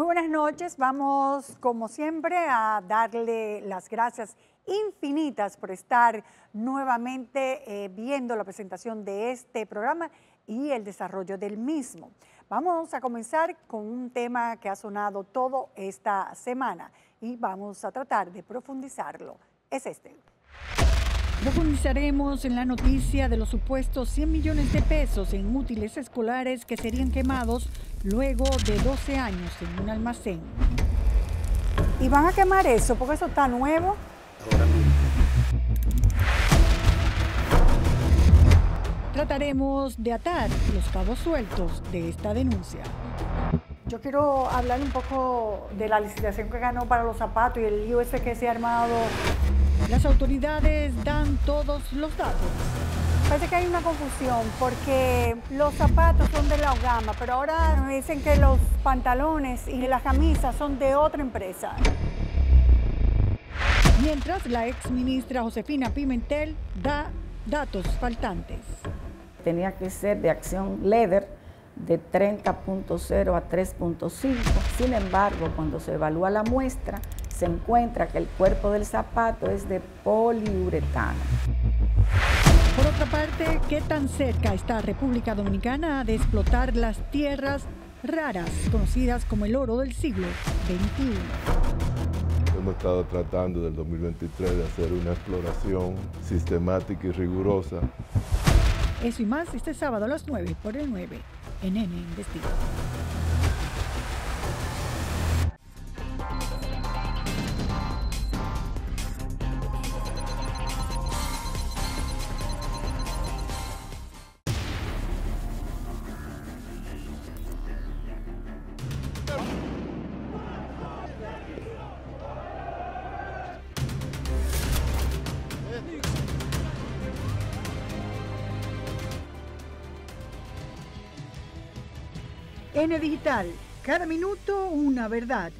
Muy buenas noches. Vamos, como siempre, a darle las gracias infinitas por estar nuevamente viendo la presentación de este programa y el desarrollo del mismo. Vamos a comenzar con un tema que ha sonado toda esta semana y vamos a tratar de profundizarlo. Es este. Profundizaremos en la noticia de los supuestos 100 millones de pesos en útiles escolares que serían quemados luego de 12 años en un almacén. ¿Y van a quemar eso porque eso está nuevo? Trataremos de atar los cabos sueltos de esta denuncia. Yo quiero hablar un poco de la licitación que ganó para los zapatos y el lío ese que se ha armado. Las autoridades dan todos los datos. Parece que hay una confusión porque los zapatos son de la Ogama, pero ahora me dicen que los pantalones y las camisas son de otra empresa. Mientras la exministra Josefina Pimentel da datos faltantes. Tenía que ser de acción LEDER de 30.0 a 3.5. Sin embargo, cuando se evalúa la muestra, se encuentra que el cuerpo del zapato es de poliuretano. Por otra parte, ¿qué tan cerca está República Dominicana de explotar las tierras raras, conocidas como el oro del siglo XXI? Hemos estado tratando del 2023 de hacer una exploración sistemática y rigurosa. Eso y más este sábado a las 9 por el 9 en NN Investiga. N Digital, cada minuto una verdad.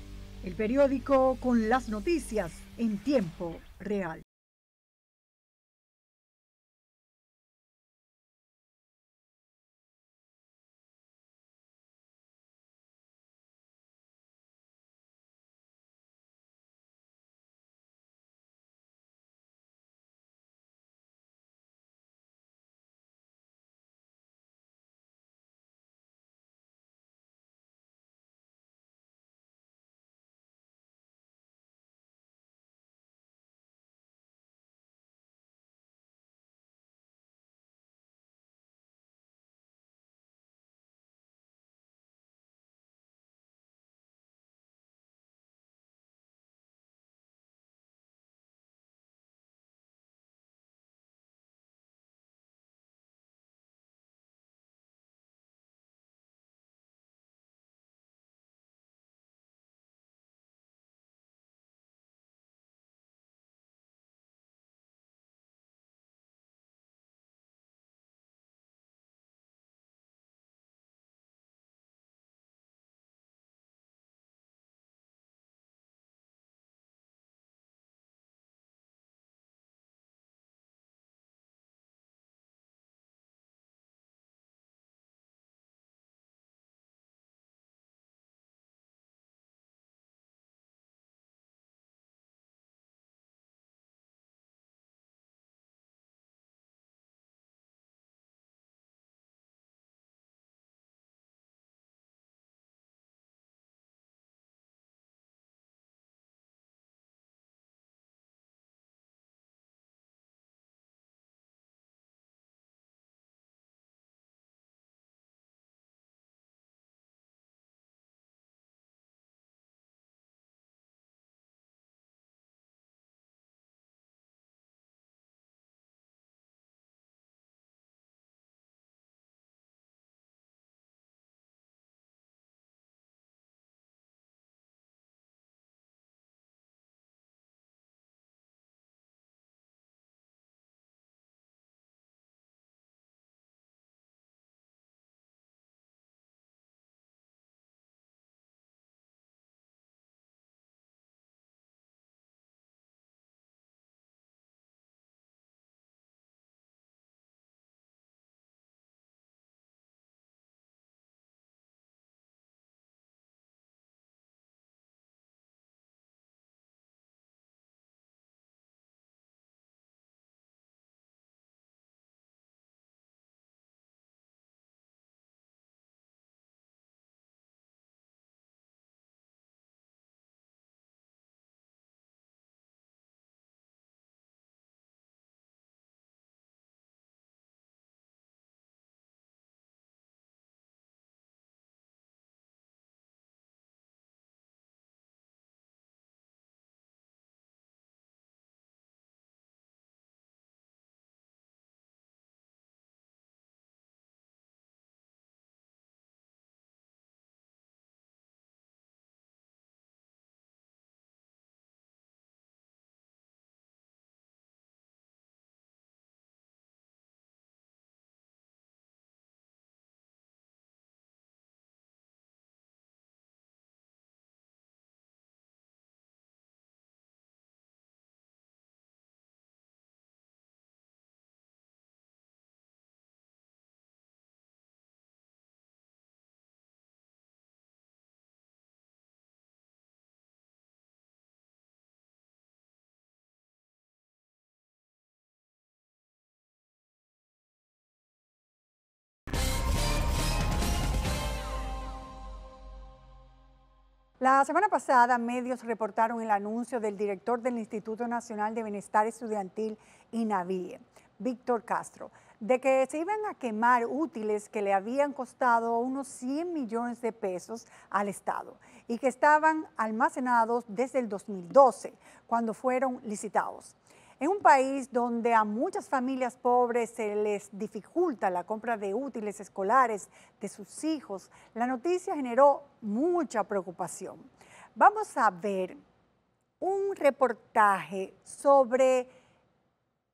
El periódico con las noticias en tiempo real. La semana pasada, medios reportaron el anuncio del director del Instituto Nacional de Bienestar Estudiantil, INAVIE, Víctor Castro, de que se iban a quemar útiles que le habían costado unos 100 millones de pesos al Estado y que estaban almacenados desde el 2012, cuando fueron licitados. En un país donde a muchas familias pobres se les dificulta la compra de útiles escolares de sus hijos, la noticia generó mucha preocupación. Vamos a ver un reportaje sobre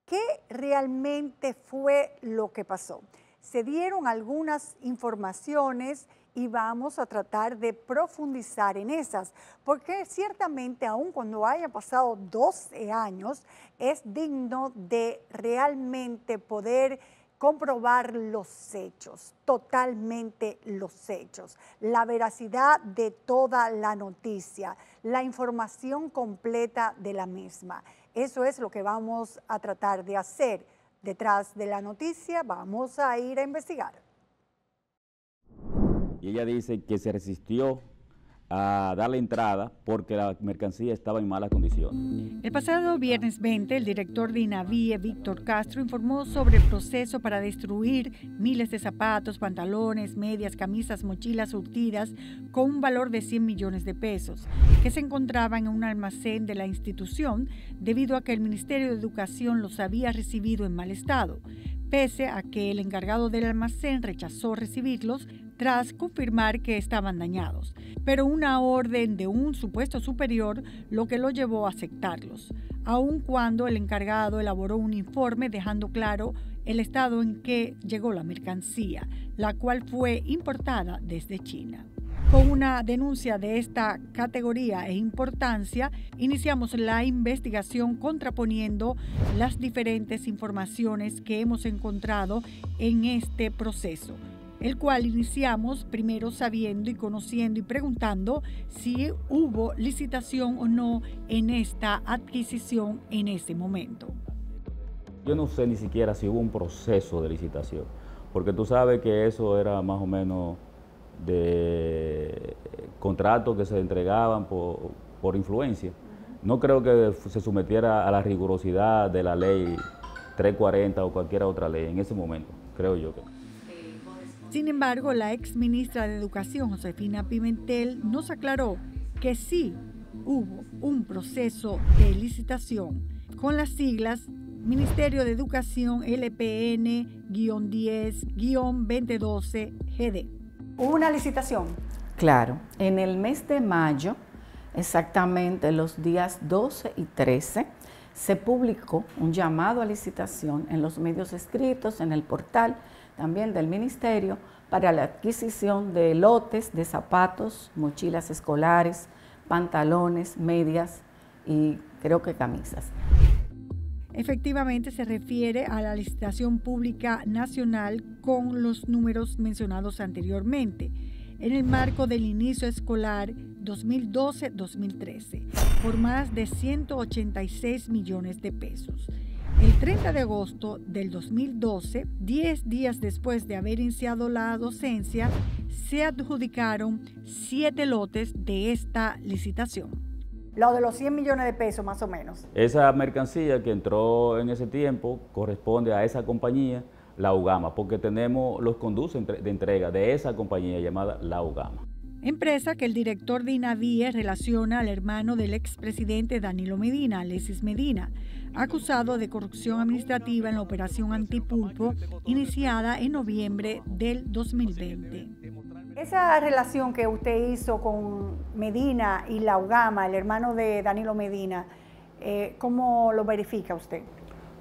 qué realmente fue lo que pasó. Se dieron algunas informaciones y vamos a tratar de profundizar en esas, porque ciertamente aun cuando haya pasado 12 años, es digno de realmente poder comprobar los hechos, totalmente los hechos, la veracidad de toda la noticia, la información completa de la misma. Eso es lo que vamos a tratar de hacer. Detrás de la noticia vamos a ir a investigar. Y ella dice que se resistió a darle entrada porque la mercancía estaba en malas condiciones. El pasado viernes 20, el director de INAVIE, Víctor Castro, informó sobre el proceso para destruir miles de zapatos, pantalones, medias, camisas, mochilas surtidas con un valor de 100 millones de pesos, que se encontraban en un almacén de la institución debido a que el Ministerio de Educación los había recibido en mal estado, pese a que el encargado del almacén rechazó recibirlos tras confirmar que estaban dañados, pero una orden de un supuesto superior lo que lo llevó a aceptarlos, aun cuando el encargado elaboró un informe dejando claro el estado en que llegó la mercancía, la cual fue importada desde China. Con una denuncia de esta categoría e importancia, iniciamos la investigación contraponiendo las diferentes informaciones que hemos encontrado en este proceso, el cual iniciamos primero sabiendo y conociendo y preguntando si hubo licitación o no en esta adquisición en ese momento. Yo no sé ni siquiera si hubo un proceso de licitación, porque tú sabes que eso era más o menos de contratos que se entregaban por influencia. No creo que se sometiera a la rigurosidad de la ley 340 o cualquier otra ley en ese momento, creo yo que. Sin embargo, la exministra de Educación, Josefina Pimentel, nos aclaró que sí hubo un proceso de licitación con las siglas Ministerio de Educación LPN-10-2012-GD. ¿Hubo una licitación? Claro, en el mes de mayo, exactamente los días 12 y 13, se publicó un llamado a licitación en los medios escritos, en el portal también del Ministerio, para la adquisición de lotes de zapatos, mochilas escolares, pantalones, medias y creo que camisas. Efectivamente, se refiere a la licitación pública nacional con los números mencionados anteriormente, en el marco del inicio escolar 2012-2013, por más de 186 millones de pesos. El 30 de agosto del 2012, 10 días después de haber iniciado la docencia, se adjudicaron 7 lotes de esta licitación. Lo de los 100 millones de pesos más o menos. Esa mercancía que entró en ese tiempo corresponde a esa compañía, La Ugama, porque tenemos los conductos de entrega de esa compañía llamada La Ugama. Empresa que el director de INAVIE relaciona al hermano del expresidente Danilo Medina, Alexis Medina, acusado de corrupción administrativa en la operación Antipulpo iniciada en noviembre del 2020. Esa relación que usted hizo con Medina y La Ugama, el hermano de Danilo Medina, ¿cómo lo verifica usted?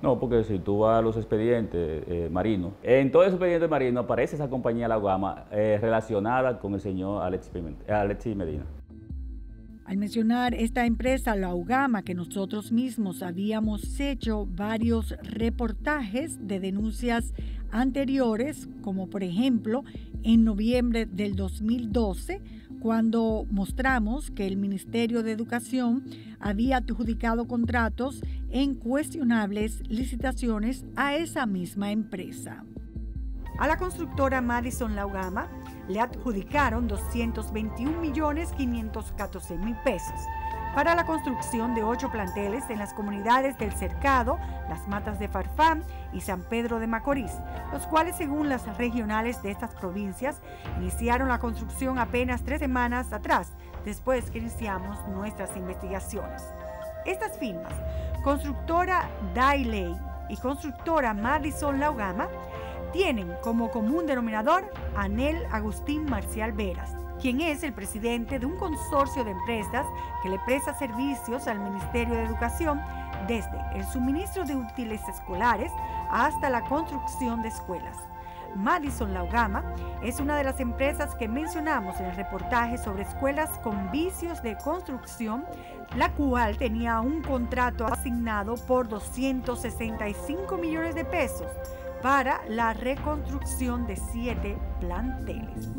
No, porque si tú vas a los expedientes marinos, en todo ese expediente marino aparece esa compañía La Ugama relacionada con el señor Alexis Medina. Al mencionar esta empresa, La Ugama, que nosotros mismos habíamos hecho varios reportajes de denuncias anteriores, como por ejemplo en noviembre del 2012, cuando mostramos que el Ministerio de Educación había adjudicado contratos en cuestionables licitaciones a esa misma empresa. A la constructora Madison La Ugama le adjudicaron 221.514.000 pesos para la construcción de 8 planteles en las comunidades del Cercado, Las Matas de Farfán y San Pedro de Macorís, los cuales, según las regionales de estas provincias, iniciaron la construcción apenas 3 semanas atrás, después que iniciamos nuestras investigaciones. Estas firmas, constructora Dailey y constructora Madison La Ugama, tienen como común denominador a Anel Agustín Marcial Veras, quien es el presidente de un consorcio de empresas que le presta servicios al Ministerio de Educación desde el suministro de útiles escolares hasta la construcción de escuelas. Madison La Ugama es una de las empresas que mencionamos en el reportaje sobre escuelas con vicios de construcción, la cual tenía un contrato asignado por 265 millones de pesos para la reconstrucción de 7 planteles.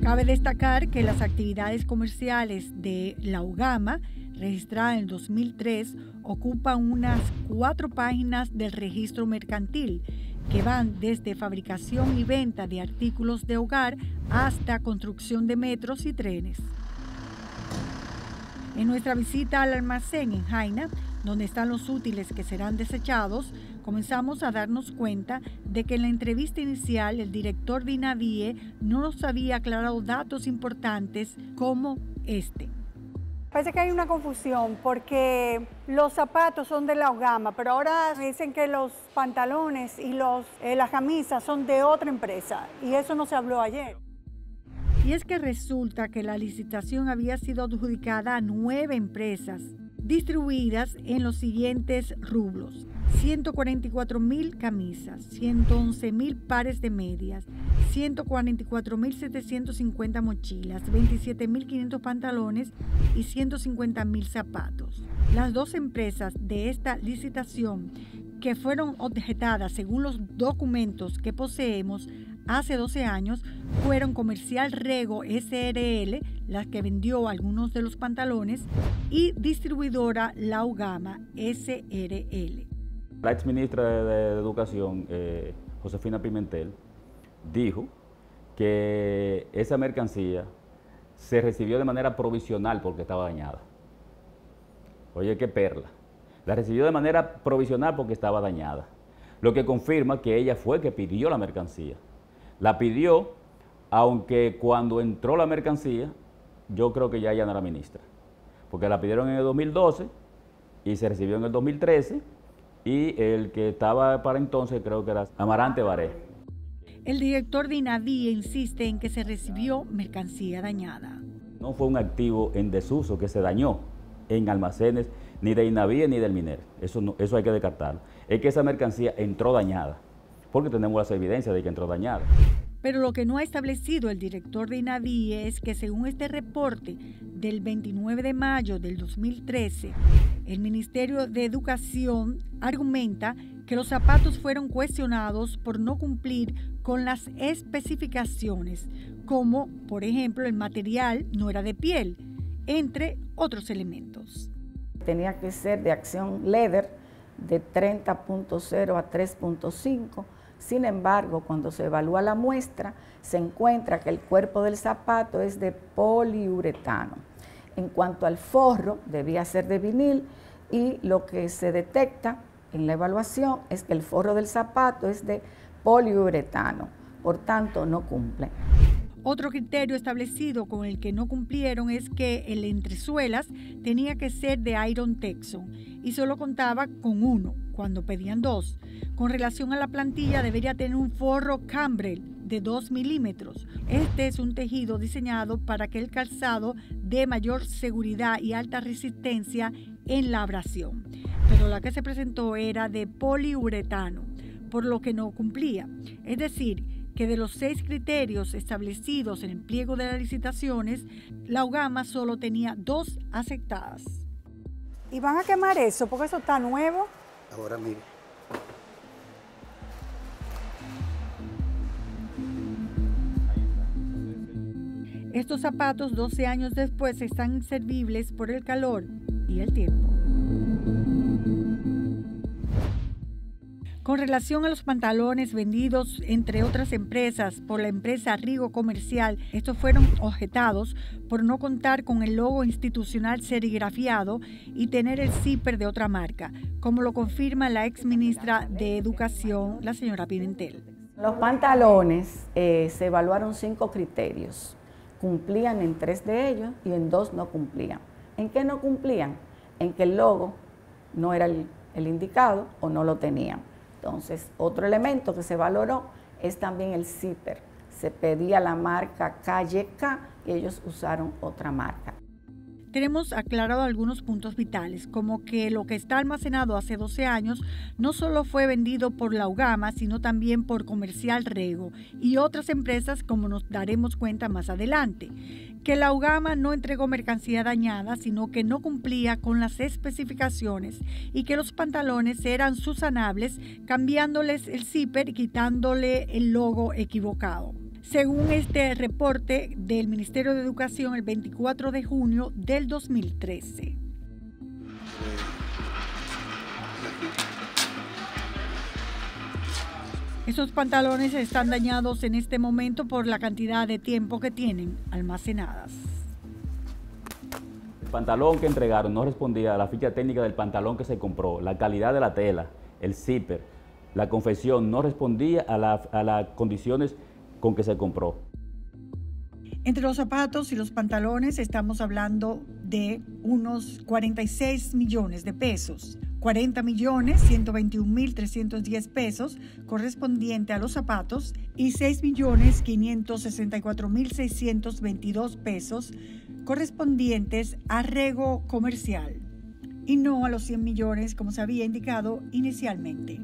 Cabe destacar que las actividades comerciales de La Ugama, registrada en el 2003, ocupan unas 4 páginas del registro mercantil, que van desde fabricación y venta de artículos de hogar hasta construcción de metros y trenes. En nuestra visita al almacén en Jaina, donde están los útiles que serán desechados, comenzamos a darnos cuenta de que en la entrevista inicial el director de INAVIE no nos había aclarado datos importantes como este. Parece que hay una confusión porque los zapatos son de La Ugama, pero ahora dicen que los pantalones y las camisas son de otra empresa y eso no se habló ayer. Y es que resulta que la licitación había sido adjudicada a 9 empresas, distribuidas en los siguientes rubros: 144.000 camisas, 111.000 pares de medias, 144.750 mochilas, 27.500 pantalones y 150.000 zapatos. Las 2 empresas de esta licitación que fueron objetadas según los documentos que poseemos hace 12 años fueron Comercial Rego SRL, la que vendió algunos de los pantalones, y distribuidora La Ugama SRL. La exministra de Educación, Josefina Pimentel, dijo que esa mercancía se recibió de manera provisional porque estaba dañada. Oye, qué perla. La recibió de manera provisional porque estaba dañada, lo que confirma que ella fue que pidió la mercancía. La pidió, aunque cuando entró la mercancía, yo creo que ya ella no era ministra, porque la pidieron en el 2012 y se recibió en el 2013, y el que estaba para entonces creo que era Amarante Baré. El director de INAVIE insiste en que se recibió mercancía dañada. No fue un activo en desuso que se dañó en almacenes ni de INAVIE ni del MINER. Eso hay que descartarlo. Es que esa mercancía entró dañada, porque tenemos las evidencias de que entró dañada. Pero lo que no ha establecido el director de INAVIE es que, según este reporte del 29 de mayo del 2013, el Ministerio de Educación argumenta que los zapatos fueron cuestionados por no cumplir con las especificaciones, como, por ejemplo, el material no era de piel, entre otros elementos. Tenía que ser de acción leather de 30.0 a 3.5. Sin embargo, cuando se evalúa la muestra, se encuentra que el cuerpo del zapato es de poliuretano. En cuanto al forro, debía ser de vinil, y lo que se detecta en la evaluación es que el forro del zapato es de poliuretano, por tanto no cumple. Otro criterio establecido con el que no cumplieron es que el entresuelas tenía que ser de Iron Texon y solo contaba con 1 cuando pedían 2. Con relación a la plantilla, debería tener un forro Cambrel de 2 milímetros. Este es un tejido diseñado para que el calzado dé mayor seguridad y alta resistencia en la abrasión, pero la que se presentó era de poliuretano, por lo que no cumplía. Es decir, que de los 6 criterios establecidos en el pliego de las licitaciones, La Ugama solo tenía 2 aceptadas. ¿Y van a quemar eso? Porque eso está nuevo. Ahora mire. Estos zapatos 12 años después están inservibles por el calor y el tiempo. Con relación a los pantalones vendidos, entre otras empresas, por la empresa Rigo Comercial, estos fueron objetados por no contar con el logo institucional serigrafiado y tener el zipper de otra marca, como lo confirma la exministra de Educación, la señora Pimentel. Los pantalones se evaluaron 5 criterios. Cumplían en 3 de ellos y en 2 no cumplían. ¿En qué no cumplían? En que el logo no era el indicado o no lo tenían. Entonces, otro elemento que se valoró es también el zipper. Se pedía la marca KYK y ellos usaron otra marca. Tenemos aclarado algunos puntos vitales, como que lo que está almacenado hace 12 años no solo fue vendido por la UGAMA, sino también por Comercial Rego y otras empresas, como nos daremos cuenta más adelante. Que la UGAMA no entregó mercancía dañada, sino que no cumplía con las especificaciones y que los pantalones eran subsanables, cambiándoles el zipper y quitándole el logo equivocado. Según este reporte del Ministerio de Educación el 24 de junio del 2013. Esos pantalones están dañados en este momento por la cantidad de tiempo que tienen almacenadas. El pantalón que entregaron no respondía a la ficha técnica del pantalón que se compró, la calidad de la tela, el zipper, la confección no respondía a las condiciones con que se compró. Entre los zapatos y los pantalones estamos hablando de unos 46 millones de pesos. 40.121.310 pesos correspondiente a los zapatos y 6.564.622 pesos correspondientes a Rego Comercial y no a los 100 millones como se había indicado inicialmente.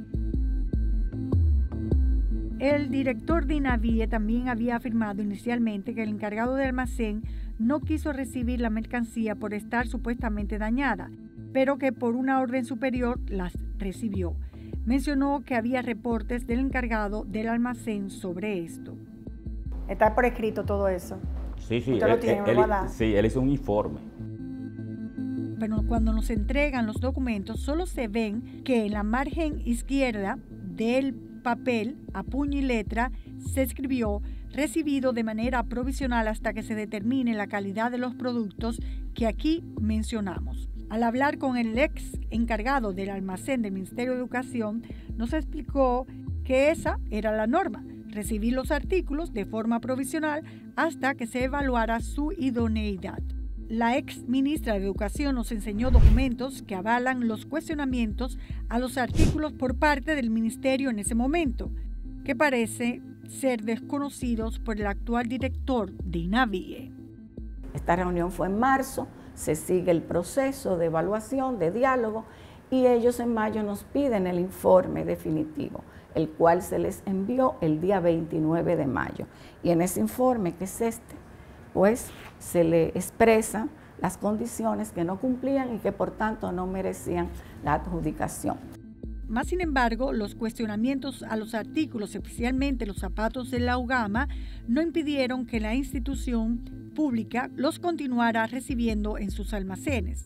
El director de INAVIE también había afirmado inicialmente que el encargado del almacén no quiso recibir la mercancía por estar supuestamente dañada, pero que por una orden superior las recibió. Mencionó que había reportes del encargado del almacén sobre esto. Está por escrito todo eso. Sí, Usted lo tiene, ¿verdad? Sí, él hizo un informe. Pero cuando nos entregan los documentos, solo se ven que en la margen izquierda del papel, a puño y letra, se escribió recibido de manera provisional hasta que se determine la calidad de los productos que aquí mencionamos. Al hablar con el ex encargado del almacén del Ministerio de Educación, nos explicó que esa era la norma, recibir los artículos de forma provisional hasta que se evaluara su idoneidad. La ex ministra de Educación nos enseñó documentos que avalan los cuestionamientos a los artículos por parte del ministerio en ese momento, que parece ser desconocidos por el actual director de INAVIE. Esta reunión fue en marzo, se sigue el proceso de evaluación, de diálogo, y ellos en mayo nos piden el informe definitivo, el cual se les envió el día 29 de mayo. Y en ese informe, que es este, pues se le expresan las condiciones que no cumplían y que por tanto no merecían la adjudicación. Más sin embargo, los cuestionamientos a los artículos, especialmente los zapatos de la UGAMA, no impidieron que la institución pública los continuara recibiendo en sus almacenes.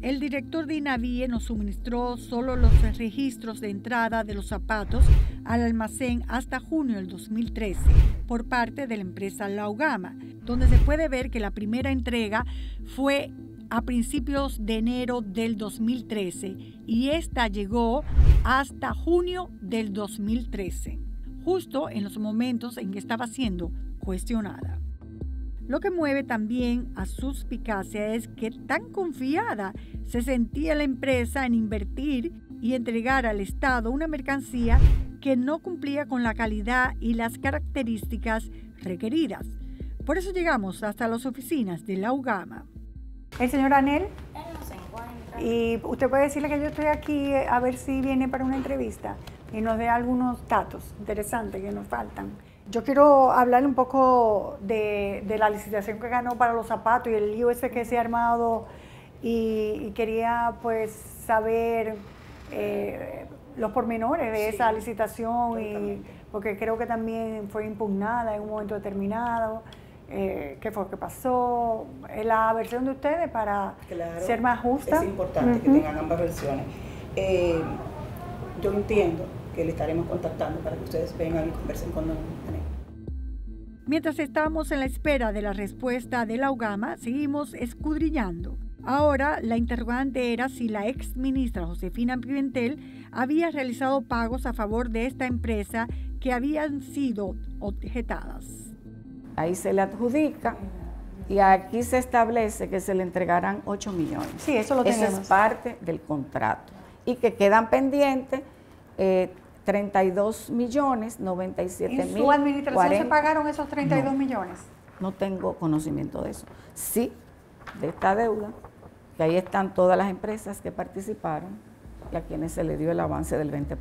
El director de INAVIE nos suministró solo los registros de entrada de los zapatos al almacén hasta junio del 2013 por parte de la empresa La UGAMA, donde se puede ver que la primera entrega fue a principios de enero del 2013 y esta llegó hasta junio del 2013, justo en los momentos en que estaba siendo cuestionada. Lo que mueve también a suspicacia es que tan confiada se sentía la empresa en invertir y entregar al Estado una mercancía que no cumplía con la calidad y las características requeridas. Por eso llegamos hasta las oficinas de la UGAMA. ¿El señor Anel? Él no se encuentra. Y usted puede decirle que yo estoy aquí a ver si viene para una entrevista y nos dé algunos datos interesantes que nos faltan. Yo quiero hablar un poco de la licitación que ganó para los zapatos y el lío ese que se ha armado y quería pues saber los pormenores de esa licitación y porque creo que también fue impugnada en un momento determinado. ¿Qué fue? ¿Qué pasó? La versión de ustedes para ser más justa. Es importante que tengan ambas versiones. Yo entiendo que le estaremos contactando para que ustedes vengan y conversen con él. Mientras estamos en la espera de la respuesta de la UGAMA, seguimos escudriñando. Ahora, la interrogante era si la ex ministra Josefina Pimentel había realizado pagos a favor de esta empresa que habían sido objetadas. Ahí se le adjudica y aquí se establece que se le entregarán 8 millones. Sí, eso lo tenemos. Eso es parte del contrato. Y que quedan pendientes 32 millones 97 mil. ¿En su administración se pagaron esos 32 millones? No tengo conocimiento de eso. Sí, de esta deuda, que ahí están todas las empresas que participaron y a quienes se le dio el avance del 20%.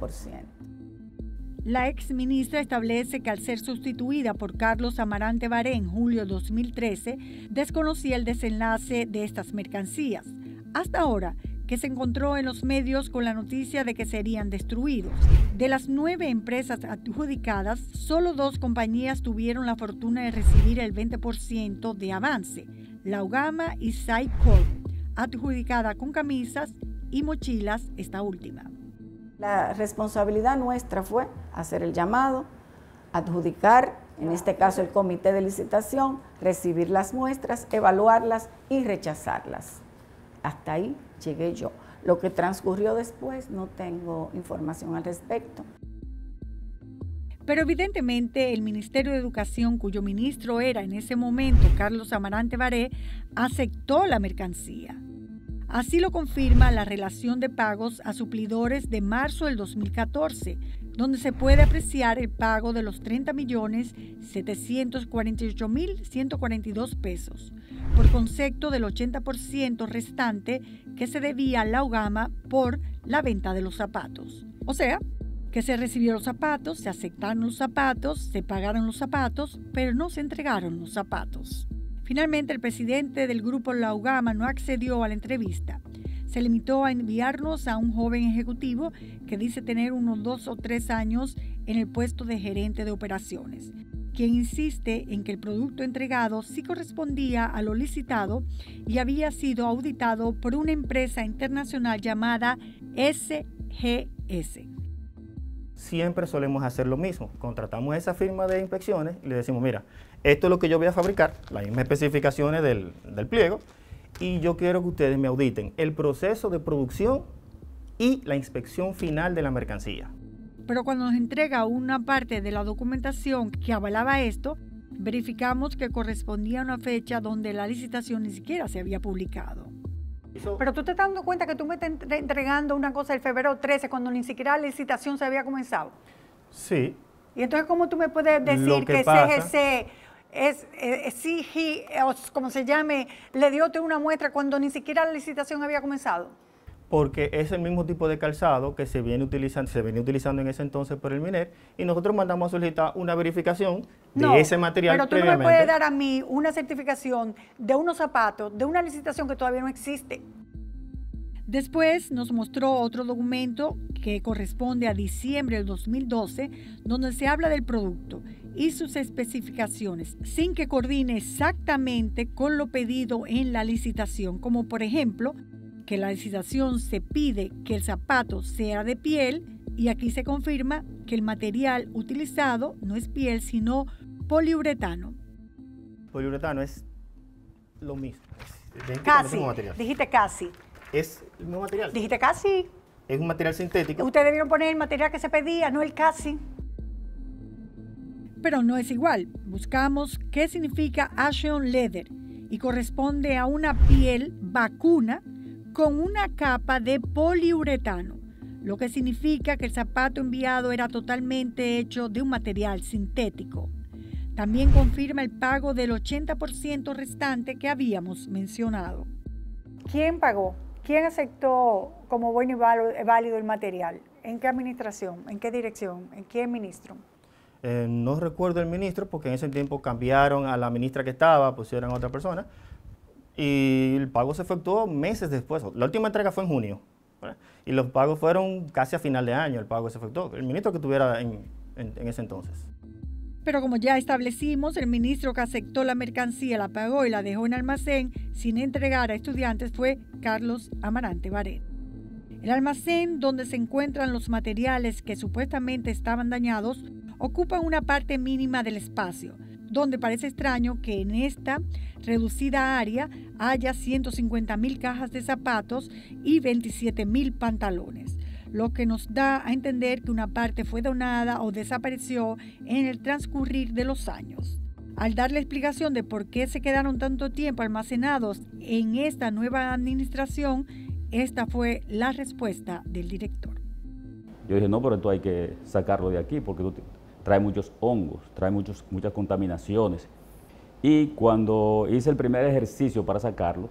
La ex ministra establece que al ser sustituida por Carlos Amarante Baré en julio de 2013, desconocía el desenlace de estas mercancías. Hasta ahora, que se encontró en los medios con la noticia de que serían destruidos. De las 9 empresas adjudicadas, solo 2 compañías tuvieron la fortuna de recibir el 20% de avance, la UGAMA y Saicor, adjudicada con camisas y mochilas esta última. La responsabilidad nuestra fue hacer el llamado, adjudicar, en este caso el comité de licitación, recibir las muestras, evaluarlas y rechazarlas. Hasta ahí llegué yo. Lo que transcurrió después no tengo información al respecto. Pero evidentemente el Ministerio de Educación, cuyo ministro era en ese momento Carlos Amarante Baré, aceptó la mercancía. Así lo confirma la relación de pagos a suplidores de marzo del 2014, donde se puede apreciar el pago de los 30.748.142 pesos, por concepto del 80% restante que se debía a la UGAMA por la venta de los zapatos. O sea, que se recibieron los zapatos, se aceptaron los zapatos, se pagaron los zapatos, pero no se entregaron los zapatos. Finalmente, el presidente del grupo La UGAMA no accedió a la entrevista. Se limitó a enviarnos a un joven ejecutivo que dice tener unos 2 o 3 años en el puesto de gerente de operaciones, quien insiste en que el producto entregado sí correspondía a lo licitado y había sido auditado por una empresa internacional llamada SGS. Siempre solemos hacer lo mismo. Contratamos esa firma de inspecciones y le decimos, mira, esto es lo que yo voy a fabricar, las mismas especificaciones del pliego, y yo quiero que ustedes me auditen el proceso de producción y la inspección final de la mercancía. Pero cuando nos entrega una parte de la documentación que avalaba esto, verificamos que correspondía a una fecha donde la licitación ni siquiera se había publicado. Pero tú te estás dando cuenta que tú me estás entregando una cosa el febrero 13 cuando ni siquiera la licitación se había comenzado. Sí. Y entonces, ¿cómo tú me puedes decir que CGC como se llame, le dio una muestra cuando ni siquiera la licitación había comenzado? Porque es el mismo tipo de calzado que se venía utilizando en ese entonces por el MINER, y nosotros mandamos a solicitar una verificación de ese material pero tú previamente. no me puedes dar a mí una certificación de unos zapatos, de una licitación que todavía no existe. Después nos mostró otro documento que corresponde a diciembre del 2012, donde se habla del producto y sus especificaciones, sin que coordine exactamente con lo pedido en la licitación, como por ejemplo, que la licitación se pide que el zapato sea de piel y aquí se confirma que el material utilizado no es piel, sino poliuretano. Poliuretano es lo mismo. Casi, dijiste casi. Es el mismo material. Dijiste casi. Es un material sintético. Ustedes debieron poner el material que se pedía, no el casi. Pero no es igual. Buscamos qué significa Ashton Leather y corresponde a una piel vacuna con una capa de poliuretano, lo que significa que el zapato enviado era totalmente hecho de un material sintético. También confirma el pago del 80% restante que habíamos mencionado. ¿Quién pagó? ¿Quién aceptó como bueno y válido el material? ¿En qué administración? ¿En qué dirección? ¿En qué ministro? No recuerdo el ministro porque en ese tiempo cambiaron a la ministra que estaba, pusieron a otra persona. Y el pago se efectuó meses después. La última entrega fue en junio, ¿verdad? Y los pagos fueron casi a final de año, el pago se efectuó. El ministro que estuviera en ese entonces. Pero como ya establecimos, el ministro que aceptó la mercancía, la pagó y la dejó en almacén sin entregar a estudiantes fue Carlos Amarante Baré. El almacén donde se encuentran los materiales que supuestamente estaban dañados ocupa una parte mínima del espacio, donde parece extraño que en esta reducida área haya 150,000 cajas de zapatos y 27,000 pantalones, lo que nos da a entender que una parte fue donada o desapareció en el transcurrir de los años. Al dar la explicación de por qué se quedaron tanto tiempo almacenados en esta nueva administración, esta fue la respuesta del director. Yo dije, no, pero esto hay que sacarlo de aquí porque trae muchos hongos, trae muchas contaminaciones. Y cuando hice el primer ejercicio para sacarlo,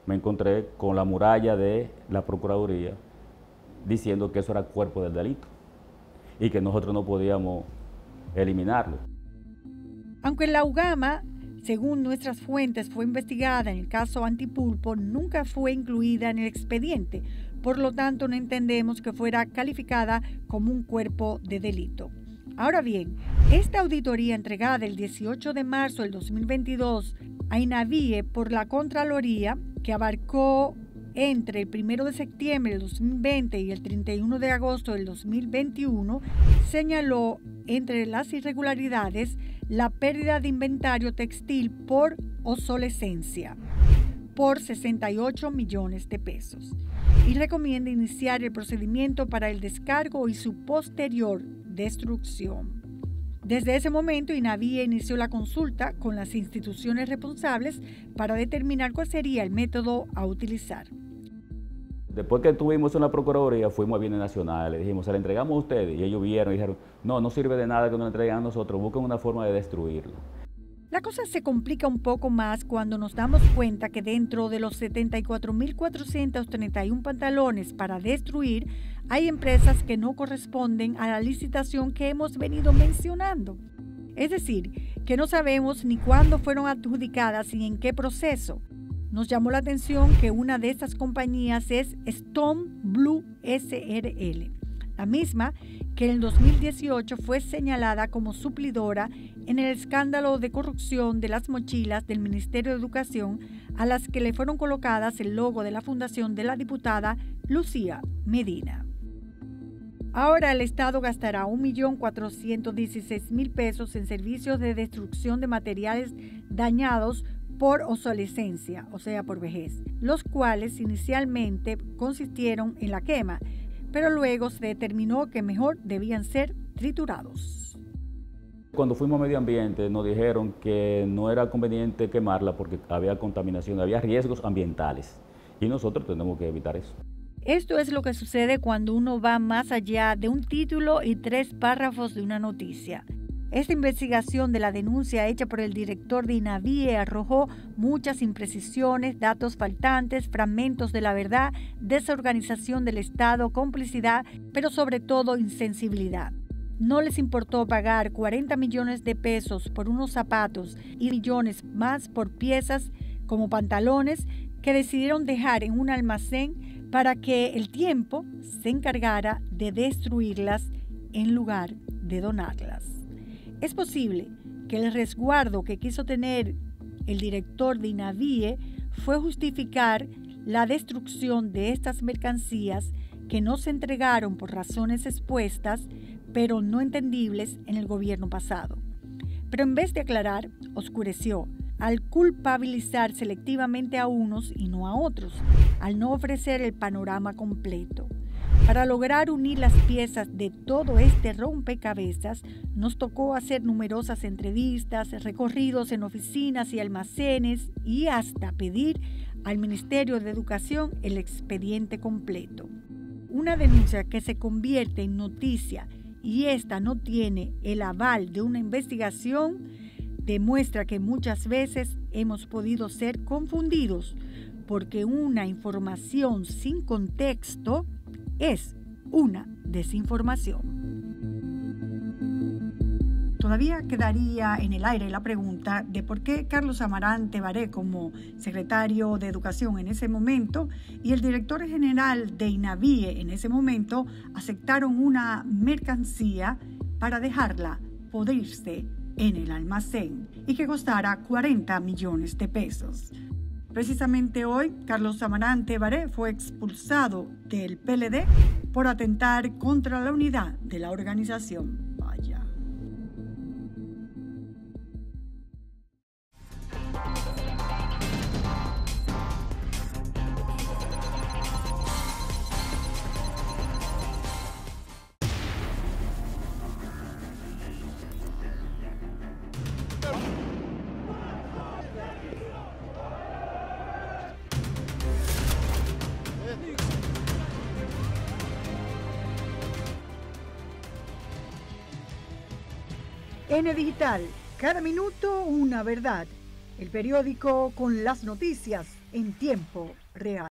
me encontré con la muralla de la Procuraduría diciendo que eso era cuerpo del delito y que nosotros no podíamos eliminarlo. Aunque la UGAMA, según nuestras fuentes, fue investigada en el caso Antipulpo, nunca fue incluida en el expediente. Por lo tanto, no entendemos que fuera calificada como un cuerpo de delito. Ahora bien, esta auditoría entregada el 18 de marzo del 2022 a INAVIE por la Contraloría, que abarcó entre el 1 de septiembre del 2020 y el 31 de agosto del 2021, señaló entre las irregularidades la pérdida de inventario textil por obsolescencia por 68 millones de pesos y recomienda iniciar el procedimiento para el descargo y su posterior destrucción. Desde ese momento, INAVIE inició la consulta con las instituciones responsables para determinar cuál sería el método a utilizar. Después que estuvimos en la Procuraduría, fuimos a Bienes Nacionales, le dijimos, se la entregamos a ustedes, y ellos vieron y dijeron, no sirve de nada que nos la entreguen a nosotros, busquen una forma de destruirlo. La cosa se complica un poco más cuando nos damos cuenta que dentro de los 74,431 pantalones para destruir, hay empresas que no corresponden a la licitación que hemos venido mencionando. Es decir, que no sabemos ni cuándo fueron adjudicadas ni en qué proceso. Nos llamó la atención que una de estas compañías es Stone Blue SRL, la misma que en el 2018 fue señalada como suplidora en el escándalo de corrupción de las mochilas del Ministerio de Educación, a las que le fueron colocadas el logo de la fundación de la diputada Lucía Medina. Ahora el Estado gastará 1.416.000 pesos en servicios de destrucción de materiales dañados por obsolescencia, o sea, por vejez, los cuales inicialmente consistieron en la quema, pero luego se determinó que mejor debían ser triturados. Cuando fuimos a Medio Ambiente nos dijeron que no era conveniente quemarla porque había contaminación, había riesgos ambientales y nosotros tenemos que evitar eso. Esto es lo que sucede cuando uno va más allá de un título y 3 párrafos de una noticia. Esta investigación de la denuncia hecha por el director de INAVIE arrojó muchas imprecisiones, datos faltantes, fragmentos de la verdad, desorganización del Estado, complicidad, pero sobre todo insensibilidad. No les importó pagar 40 millones de pesos por unos zapatos y millones más por piezas como pantalones que decidieron dejar en un almacén para que el tiempo se encargara de destruirlas en lugar de donarlas. Es posible que el resguardo que quiso tener el director de INAVIE fue justificar la destrucción de estas mercancías que no se entregaron por razones expuestas, pero no entendibles en el gobierno pasado. Pero en vez de aclarar, oscureció, al culpabilizar selectivamente a unos y no a otros, al no ofrecer el panorama completo. Para lograr unir las piezas de todo este rompecabezas, nos tocó hacer numerosas entrevistas, recorridos en oficinas y almacenes y hasta pedir al Ministerio de Educación el expediente completo. Una denuncia que se convierte en noticia y esta no tiene el aval de una investigación demuestra que muchas veces hemos podido ser confundidos porque una información sin contexto es una desinformación. Todavía quedaría en el aire la pregunta de por qué Carlos Amarante Baré, como secretario de Educación en ese momento, y el director general de INAVIE en ese momento aceptaron una mercancía para dejarla podrirse en el almacén y que costara 40 millones de pesos. Precisamente hoy, Carlos Amarante Baré fue expulsado del PLD por atentar contra la unidad de la organización. Vaya. N Digital, cada minuto una verdad. El periódico con las noticias en tiempo real.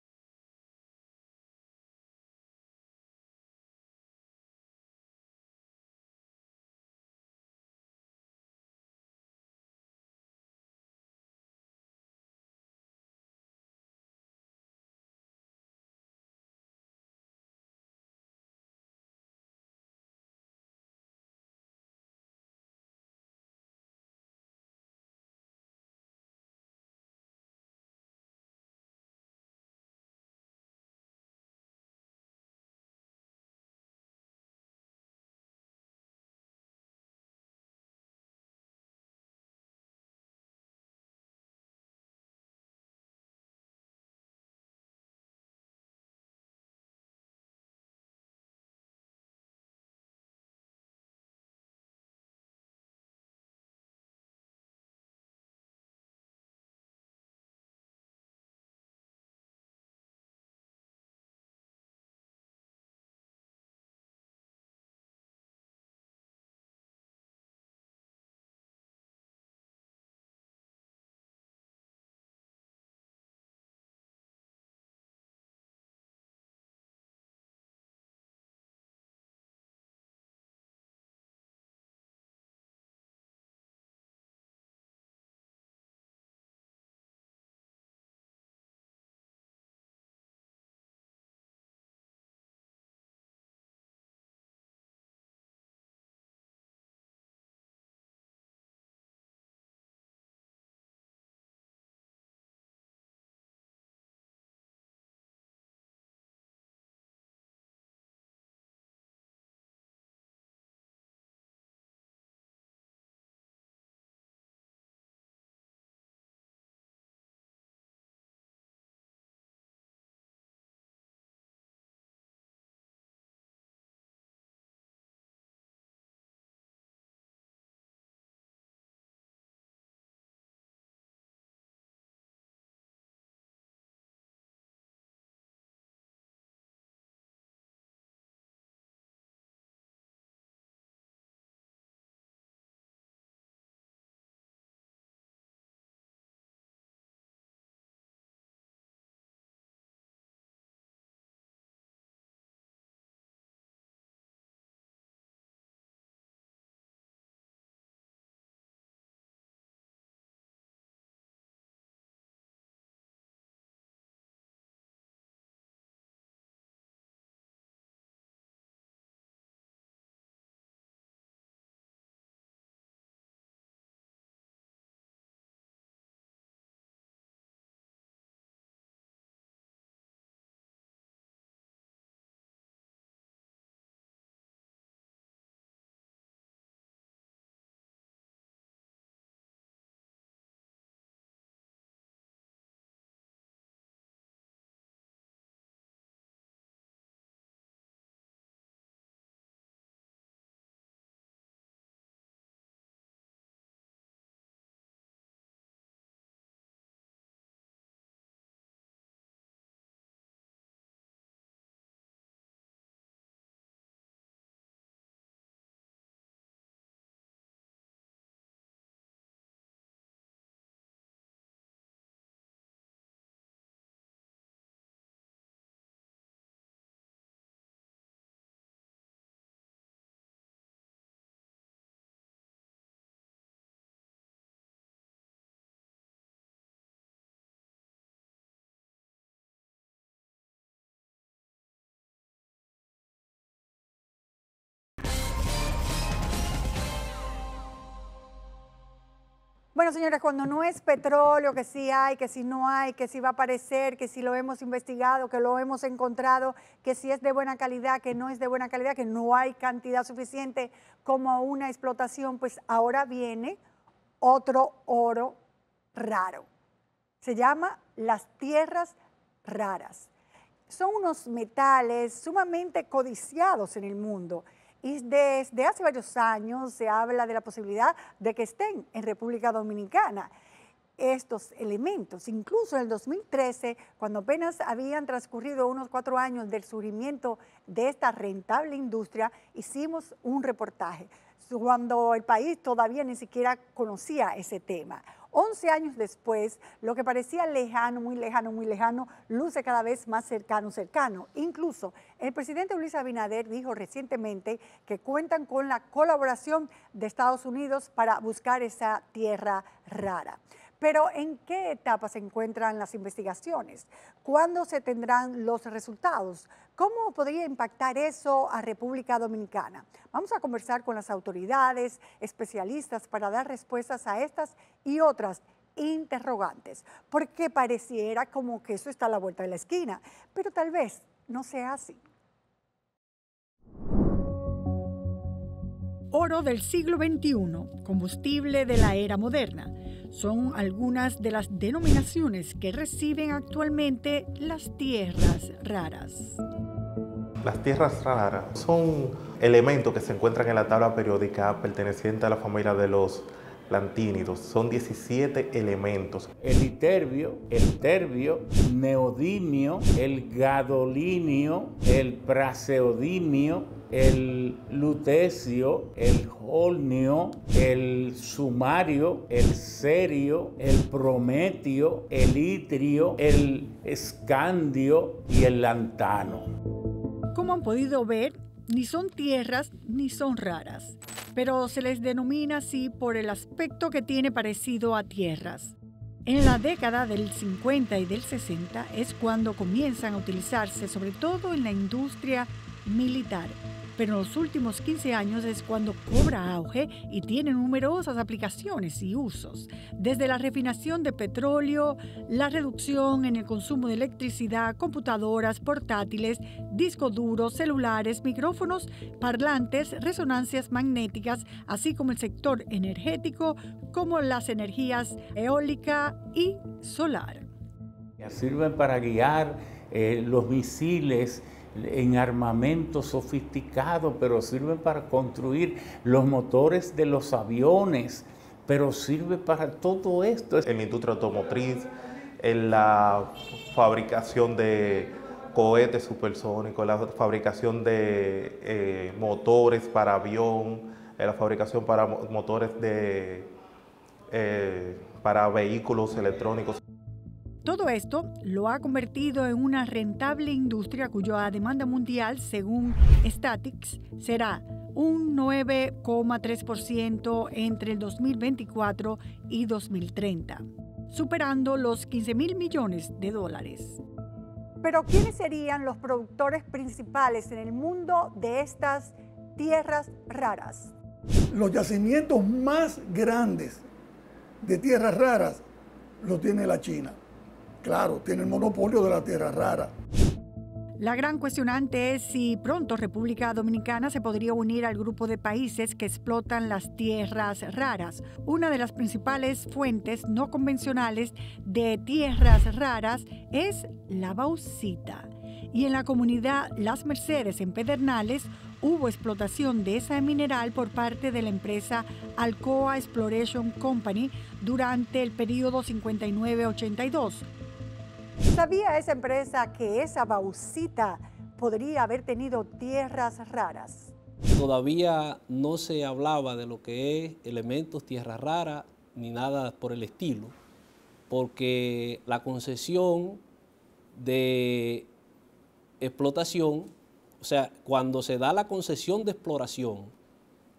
Bueno, señores, cuando no es petróleo, que sí hay, que sí no hay, que sí va a aparecer, que sí lo hemos investigado, que lo hemos encontrado, que sí es de buena calidad, que no es de buena calidad, que no hay cantidad suficiente como una explotación, pues ahora viene otro oro raro. Se llama las tierras raras. Son unos metales sumamente codiciados en el mundo. Y desde hace varios años se habla de la posibilidad de que estén en República Dominicana estos elementos. Incluso en el 2013, cuando apenas habían transcurrido unos 4 años del surgimiento de esta rentable industria, hicimos un reportaje cuando el país todavía ni siquiera conocía ese tema. 11 años después, lo que parecía lejano, muy lejano, muy lejano, luce cada vez más cercano, cercano. Incluso el presidente Luis Abinader dijo recientemente que cuentan con la colaboración de Estados Unidos para buscar esa tierra rara. Pero ¿en qué etapa se encuentran las investigaciones? ¿Cuándo se tendrán los resultados? ¿Cómo podría impactar eso a República Dominicana? Vamos a conversar con las autoridades, especialistas, para dar respuestas a estas y otras interrogantes, porque pareciera como que eso está a la vuelta de la esquina, pero tal vez no sea así. Oro del siglo XXI, combustible de la era moderna. Son algunas de las denominaciones que reciben actualmente las tierras raras. Las tierras raras son elementos que se encuentran en la tabla periódica perteneciente a la familia de los plantínidos. Son 17 elementos. El iterbio, el terbio, neodimio, el gadolinio, el praseodimio, el lutecio, el holnio, el sumario, el cerio, el prometio, el itrio, el escandio y el lantano. Como han podido ver, ni son tierras ni son raras, pero se les denomina así por el aspecto que tiene parecido a tierras. En la década del 50 y del 60 es cuando comienzan a utilizarse, sobre todo en la industria militar. Pero en los últimos 15 años es cuando cobra auge y tiene numerosas aplicaciones y usos, desde la refinación de petróleo, la reducción en el consumo de electricidad, computadoras, portátiles, discos duros, celulares, micrófonos, parlantes, resonancias magnéticas, así como el sector energético, como las energías eólica y solar. Sirven para guiar los misiles en armamento sofisticado, pero sirven para construir los motores de los aviones, pero sirve para todo esto. En la industria automotriz, en la fabricación de cohetes supersónicos, la fabricación de motores para avión, la fabricación para motores para vehículos electrónicos. Todo esto lo ha convertido en una rentable industria cuya demanda mundial, según Statistics, será un 9,3% entre el 2024 y 2030, superando los 15.000 millones de dólares. Pero ¿quiénes serían los productores principales en el mundo de estas tierras raras? Los yacimientos más grandes de tierras raras los tiene la China. Claro, tiene el monopolio de la tierra rara. La gran cuestionante es si pronto República Dominicana se podría unir al grupo de países que explotan las tierras raras. Una de las principales fuentes no convencionales de tierras raras es la bauxita. Y en la comunidad Las Mercedes, en Pedernales, hubo explotación de ese mineral por parte de la empresa Alcoa Exploration Company durante el periodo 59-82. ¿Sabía esa empresa que esa bauxita podría haber tenido tierras raras? Todavía no se hablaba de lo que es elementos tierra rara ni nada por el estilo, porque la concesión de explotación, o sea, cuando se da la concesión de exploración,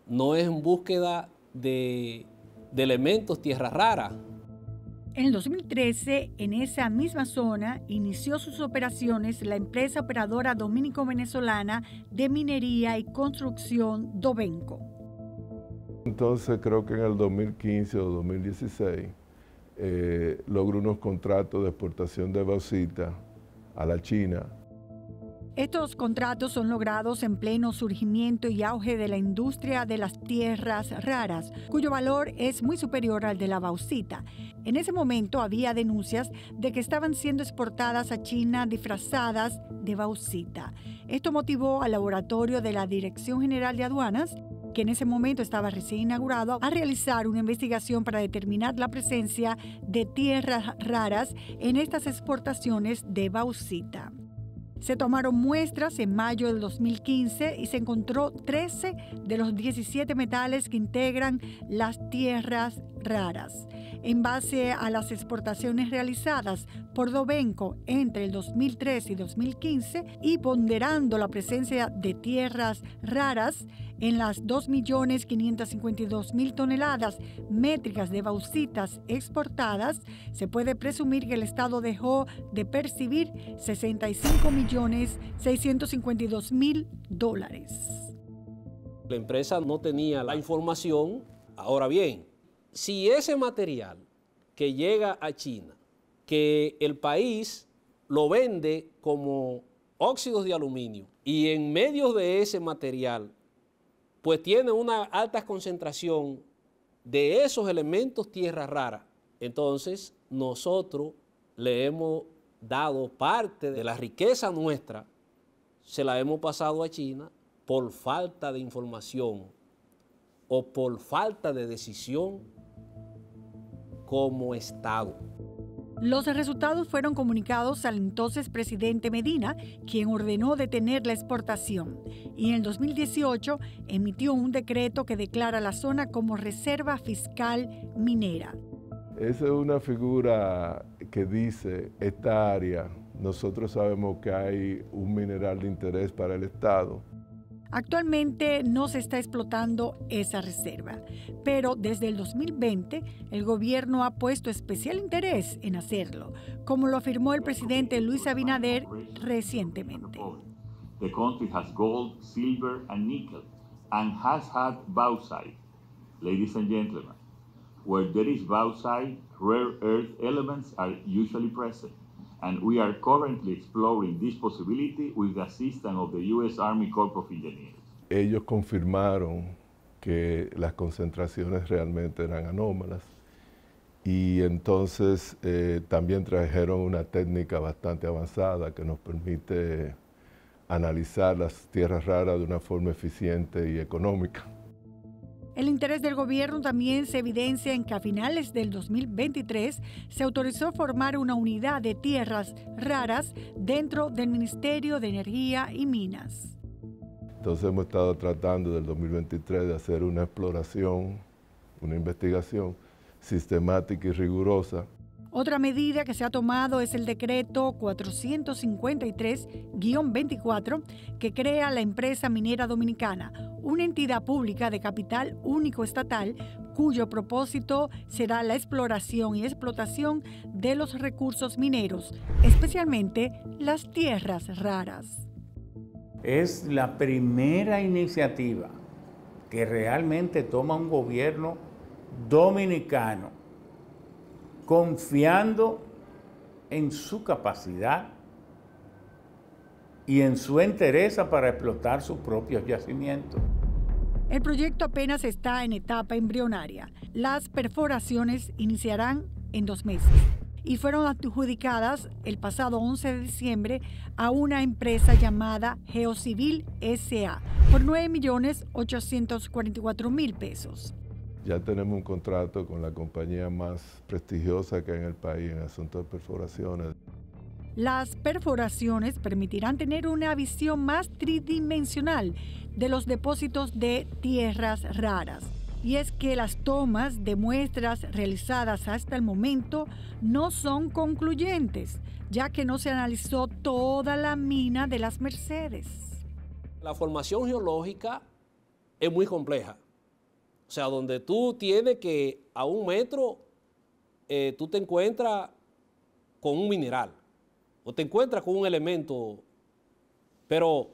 no es en búsqueda de elementos tierra rara. En el 2013, en esa misma zona, inició sus operaciones la empresa operadora dominico-venezolana de minería y construcción Dovenco. entonces creo que en el 2015 o 2016 logró unos contratos de exportación de bauxita a la China. Estos contratos son logrados en pleno surgimiento y auge de la industria de las tierras raras, cuyo valor es muy superior al de la bauxita. En ese momento había denuncias de que estaban siendo exportadas a China disfrazadas de bauxita. Esto motivó al laboratorio de la Dirección General de Aduanas, que en ese momento estaba recién inaugurado, a realizar una investigación para determinar la presencia de tierras raras en estas exportaciones de bauxita. Se tomaron muestras en mayo del 2015 y se encontró 13 de los 17 metales que integran las tierras raras. En base a las exportaciones realizadas por Dovenco entre el 2013 y 2015 y ponderando la presencia de tierras raras en las 2.552.000 toneladas métricas de bauxitas exportadas, se puede presumir que el Estado dejó de percibir $65.652.000. La empresa no tenía la información. Ahora bien, si ese material que llega a China, que el país lo vende como óxidos de aluminio y en medio de ese material pues tiene una alta concentración de esos elementos tierra rara, entonces nosotros le hemos dado parte de la riqueza nuestra, se la hemos pasado a China por falta de información o por falta de decisión como Estado. Los resultados fueron comunicados al entonces presidente Medina, quien ordenó detener la exportación, y en el 2018 emitió un decreto que declara la zona como reserva fiscal minera. Esa es una figura que dice, esta área, nosotros sabemos que hay un mineral de interés para el Estado. Actualmente no se está explotando esa reserva, pero desde el 2020 el gobierno ha puesto especial interés en hacerlo, como lo afirmó el presidente Luis Abinader recientemente. The country has gold, silver and nickel and has had bauxite. Ladies and gentlemen, where there is bauxite, rare earth elements are usually present. And we are currently exploring this possibility with the assistance of the U.S. Army Corps of Engineers. Ellos confirmaron que las concentraciones realmente eran anómalas y entonces también trajeron una técnica bastante avanzada que nos permite analizar las tierras raras de una forma eficiente y económica. El interés del gobierno también se evidencia en que a finales del 2023 se autorizó formar una unidad de tierras raras dentro del Ministerio de Energía y Minas. Entonces hemos estado tratando del 2023 de hacer una exploración, una investigación sistemática y rigurosa. Otra medida que se ha tomado es el decreto 453-24 que crea la empresa minera dominicana, una entidad pública de capital único estatal cuyo propósito será la exploración y explotación de los recursos mineros, especialmente las tierras raras. Es la primera iniciativa que realmente toma un gobierno dominicano confiando en su capacidad y en su entereza para explotar sus propios yacimientos. El proyecto apenas está en etapa embrionaria. Las perforaciones iniciarán en 2 meses y fueron adjudicadas el pasado 11 de diciembre a una empresa llamada Geocivil S.A. por $9.844.000 pesos. Ya tenemos un contrato con la compañía más prestigiosa que hay en el país en asuntos de perforaciones. Las perforaciones permitirán tener una visión más tridimensional de los depósitos de tierras raras. Y es que las tomas de muestras realizadas hasta el momento no son concluyentes, ya que no se analizó toda la mina de las Mercedes. La formación geológica es muy compleja. O sea, donde tú tienes que a 1 metro tú te encuentras con un mineral o te encuentras con un elemento, pero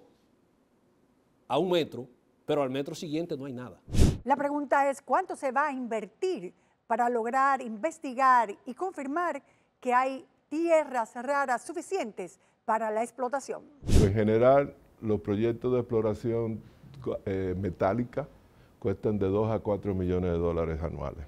a 1 metro, pero al metro siguiente no hay nada. La pregunta es, ¿cuánto se va a invertir para lograr investigar y confirmar que hay tierras raras suficientes para la explotación? En general, los proyectos de exploración metálica cuestan de 2 a 4 millones de dólares anuales.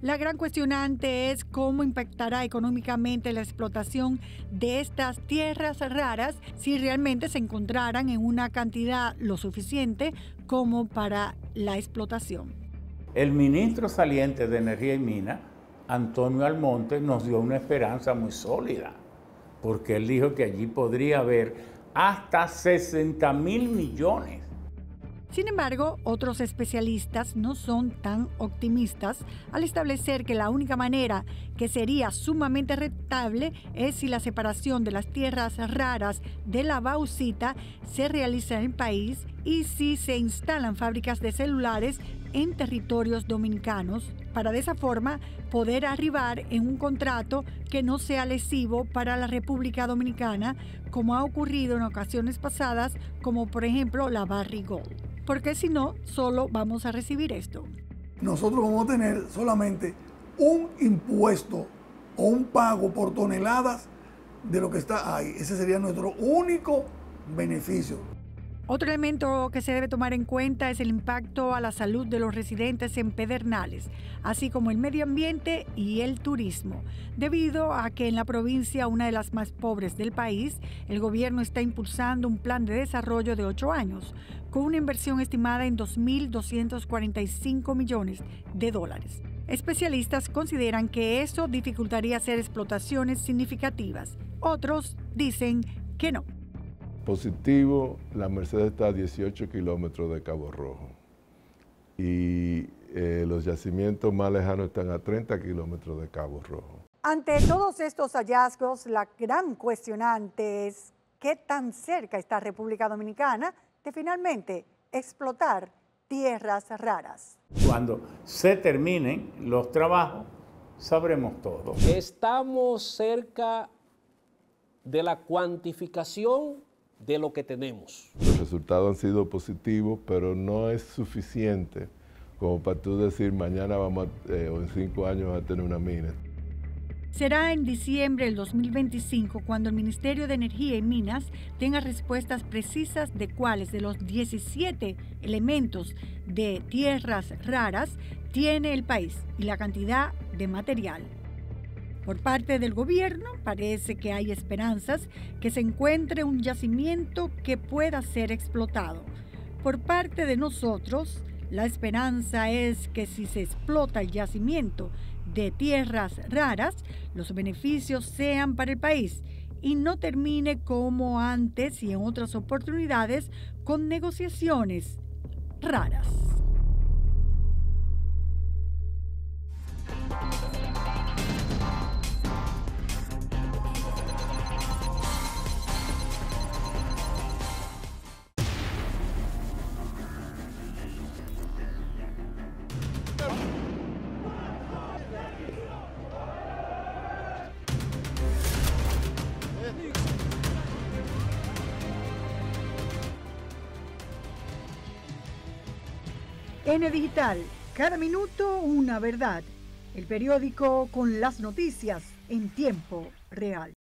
La gran cuestionante es cómo impactará económicamente la explotación de estas tierras raras si realmente se encontraran en una cantidad lo suficiente como para la explotación. El ministro saliente de Energía y Minas, Antonio Almonte, nos dio una esperanza muy sólida, porque él dijo que allí podría haber hasta 60.000 millones. Sin embargo, otros especialistas no son tan optimistas al establecer que la única manera que sería sumamente rentable es si la separación de las tierras raras de la bauxita se realiza en el país y si se instalan fábricas de celulares en territorios dominicanos, para de esa forma poder arribar en un contrato que no sea lesivo para la República Dominicana, como ha ocurrido en ocasiones pasadas, como por ejemplo la Barrick Gold. Porque si no, solo vamos a recibir esto. Nosotros vamos a tener solamente un impuesto o un pago por toneladas de lo que está ahí. Ese sería nuestro único beneficio. Otro elemento que se debe tomar en cuenta es el impacto a la salud de los residentes en Pedernales, así como el medio ambiente y el turismo, debido a que en la provincia, una de las más pobres del país, el gobierno está impulsando un plan de desarrollo de 8 años, con una inversión estimada en 2.245 millones de dólares. Especialistas consideran que eso dificultaría hacer explotaciones significativas. Otros dicen que no. Positivo, la Merced está a 18 kilómetros de Cabo Rojo y los yacimientos más lejanos están a 30 kilómetros de Cabo Rojo. Ante todos estos hallazgos, la gran cuestionante es qué tan cerca está República Dominicana de finalmente explotar tierras raras. Cuando se terminen los trabajos, sabremos todo. Estamos cerca de la cuantificación de lo que tenemos. Los resultados han sido positivos, pero no es suficiente como para tú decir mañana vamos o en 5 años vamos a tener una mina. Será en diciembre del 2025 cuando el Ministerio de Energía y Minas tenga respuestas precisas de cuáles de los 17 elementos de tierras raras tiene el país y la cantidad de material. Por parte del gobierno parece que hay esperanzas que se encuentre un yacimiento que pueda ser explotado. Por parte de nosotros, la esperanza es que si se explota el yacimiento de tierras raras, los beneficios sean para el país y no termine como antes y en otras oportunidades con negociaciones raras. N Digital, cada minuto una verdad. El periódico con las noticias en tiempo real.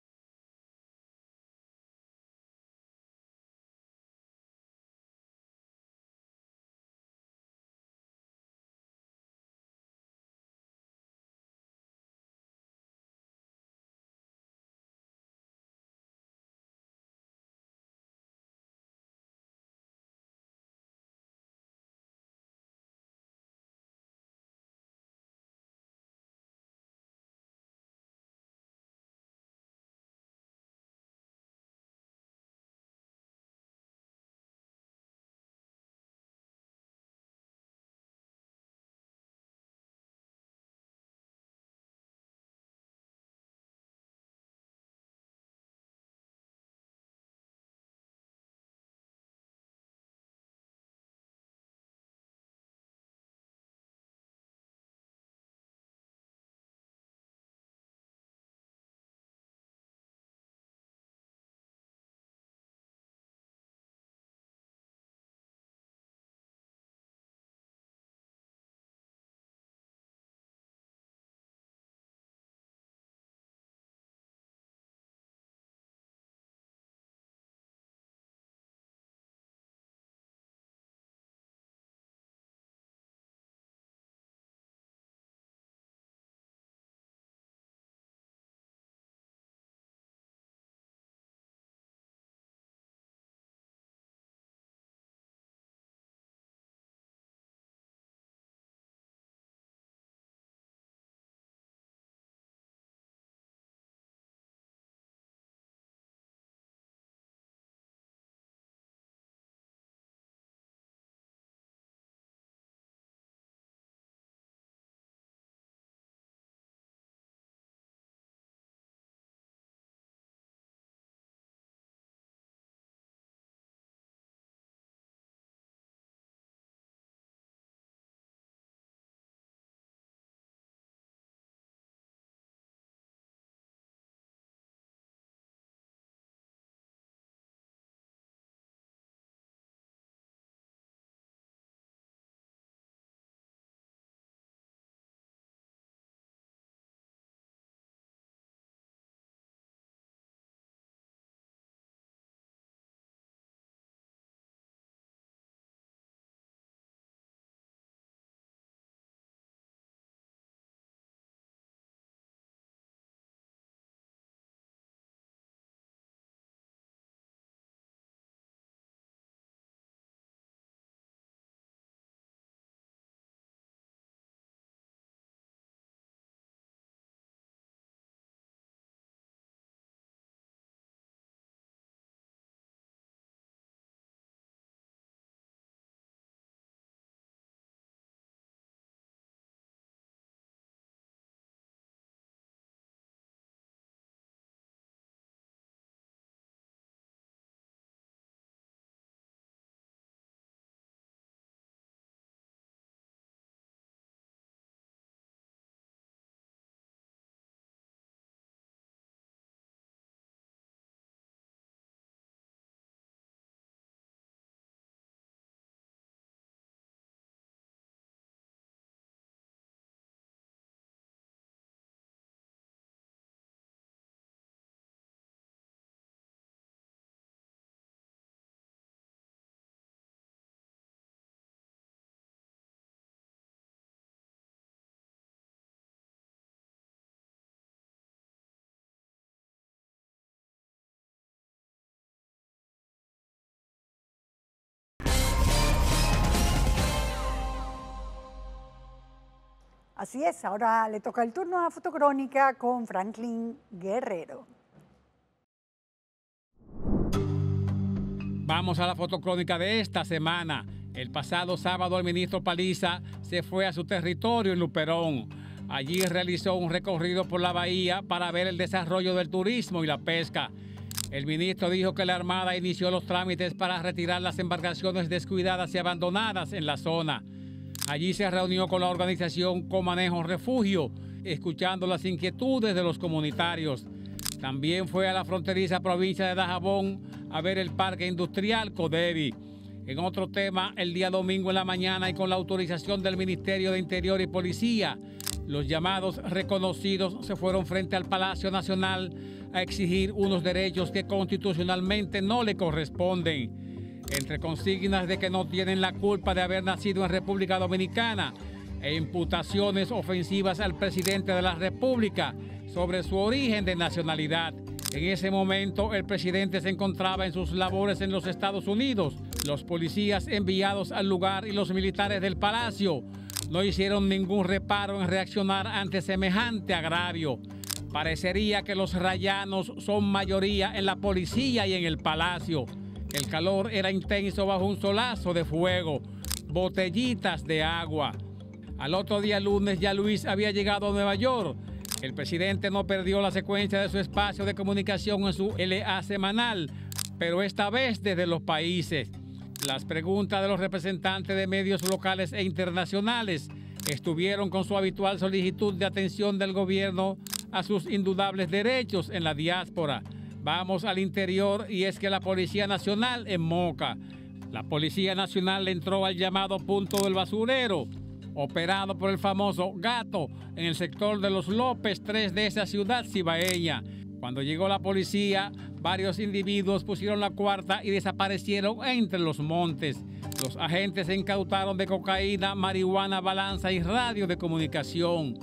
Así es, ahora le toca el turno a Fotocrónica con Franklin Guerrero. Vamos a la fotocrónica de esta semana. El pasado sábado el ministro Paliza se fue a su territorio en Luperón. Allí realizó un recorrido por la bahía para ver el desarrollo del turismo y la pesca. El ministro dijo que la Armada inició los trámites para retirar las embarcaciones descuidadas y abandonadas en la zona. Allí se reunió con la organización Comanejo Refugio, escuchando las inquietudes de los comunitarios. También fue a la fronteriza provincia de Dajabón a ver el parque industrial Codevi. En otro tema, el día domingo en la mañana y con la autorización del Ministerio de Interior y Policía, los llamados reconocidos se fueron frente al Palacio Nacional a exigir unos derechos que constitucionalmente no le corresponden. Entre consignas de que no tienen la culpa de haber nacido en República Dominicana e imputaciones ofensivas al presidente de la República sobre su origen de nacionalidad. En ese momento, el presidente se encontraba en sus labores en los Estados Unidos. Los policías enviados al lugar y los militares del palacio no hicieron ningún reparo en reaccionar ante semejante agravio. Parecería que los rayanos son mayoría en la policía y en el palacio. El calor era intenso bajo un solazo de fuego, botellitas de agua. Al otro día lunes ya Luis había llegado a Nueva York. El presidente no perdió la secuencia de su espacio de comunicación en su LA semanal, pero esta vez desde los países. Las preguntas de los representantes de medios locales e internacionales estuvieron con su habitual solicitud de atención del gobierno a sus indudables derechos en la diáspora. Vamos al interior y es que la Policía Nacional en Moca. La Policía Nacional entró al llamado punto del basurero, operado por el famoso Gato en el sector de Los López 3 de esa ciudad cibaeña. Cuando llegó la policía, varios individuos pusieron la cuarta y desaparecieron entre los montes. Los agentes se incautaron de cocaína, marihuana, balanza y radio de comunicación.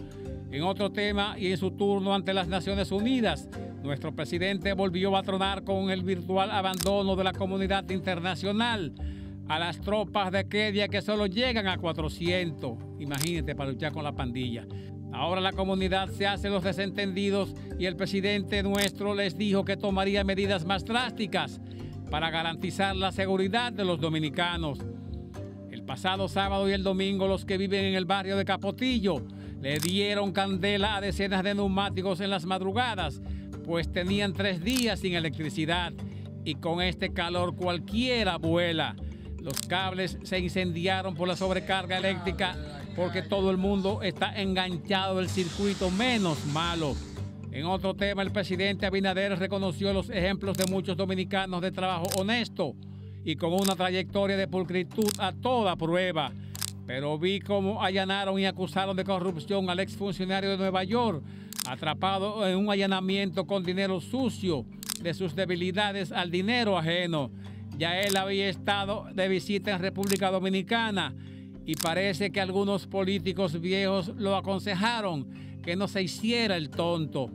En otro tema y en su turno ante las Naciones Unidas, nuestro presidente volvió a tronar con el virtual abandono de la comunidad internacional a las tropas de Kedia que solo llegan a 400. Imagínate, para luchar con la pandilla. Ahora la comunidad se hace los desentendidos y el presidente nuestro les dijo que tomaría medidas más drásticas para garantizar la seguridad de los dominicanos. El pasado sábado y el domingo los que viven en el barrio de Capotillo le dieron candela a decenas de neumáticos en las madrugadas, pues tenían 3 días sin electricidad y con este calor cualquiera vuela. Los cables se incendiaron por la sobrecarga eléctrica porque todo el mundo está enganchado del circuito menos malo. En otro tema, el presidente Abinader reconoció los ejemplos de muchos dominicanos de trabajo honesto y con una trayectoria de pulcritud a toda prueba. Pero vi cómo allanaron y acusaron de corrupción al exfuncionario de Nueva York, atrapado en un allanamiento con dinero sucio de sus debilidades al dinero ajeno. Ya él había estado de visita en República Dominicana y parece que algunos políticos viejos lo aconsejaron que no se hiciera el tonto.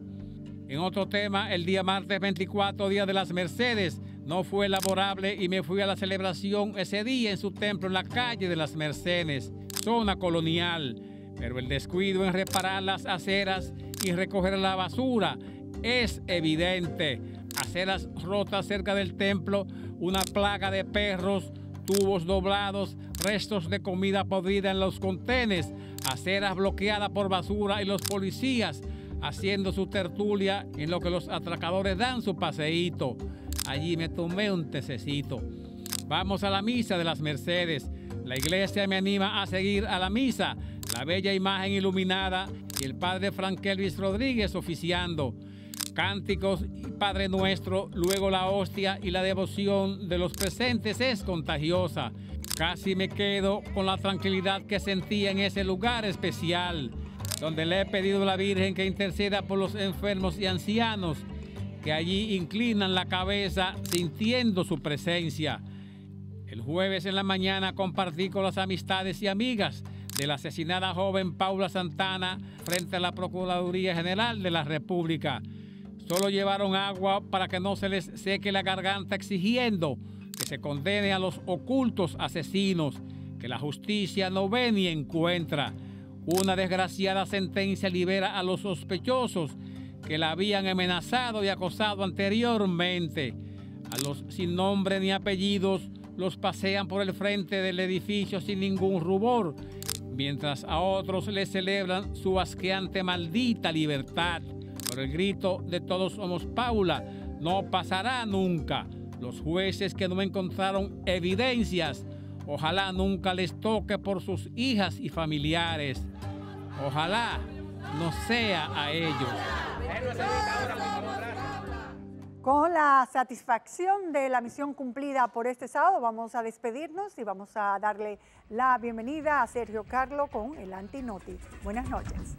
En otro tema, el día martes 24, Día de las Mercedes, no fue laborable y me fui a la celebración ese día en su templo en la calle de las Mercedes, zona colonial. Pero el descuido en reparar las aceras y recoger la basura es evidente. Aceras rotas cerca del templo, una plaga de perros, tubos doblados, restos de comida podrida en los contenes, aceras bloqueadas por basura y los policías haciendo su tertulia en lo que los atracadores dan su paseíto. Allí me tomé un tececito. Vamos a la misa de las Mercedes. La iglesia me anima a seguir a la misa, la bella imagen iluminada y el padre Frankelvis Rodríguez oficiando. Cánticos y Padre Nuestro, luego la hostia y la devoción de los presentes es contagiosa. Casi me quedo con la tranquilidad que sentía en ese lugar especial, donde le he pedido a la Virgen que interceda por los enfermos y ancianos, que allí inclinan la cabeza sintiendo su presencia. El jueves en la mañana compartí con las amistades y amigas de la asesinada joven Paula Santana frente a la Procuraduría General de la República. Solo llevaron agua para que no se les seque la garganta exigiendo que se condene a los ocultos asesinos que la justicia no ve ni encuentra. Una desgraciada sentencia libera a los sospechosos que la habían amenazado y acosado anteriormente. A los sin nombre ni apellidos los pasean por el frente del edificio sin ningún rubor, mientras a otros les celebran su asqueante maldita libertad. Por el grito de todos somos Paula, no pasará nunca. Los jueces que no encontraron evidencias, ojalá nunca les toque por sus hijas y familiares. Ojalá no sea a ellos. Con la satisfacción de la misión cumplida por este sábado, vamos a despedirnos y vamos a darle la bienvenida a Sergio Carlo con el Antinoti. Buenas noches.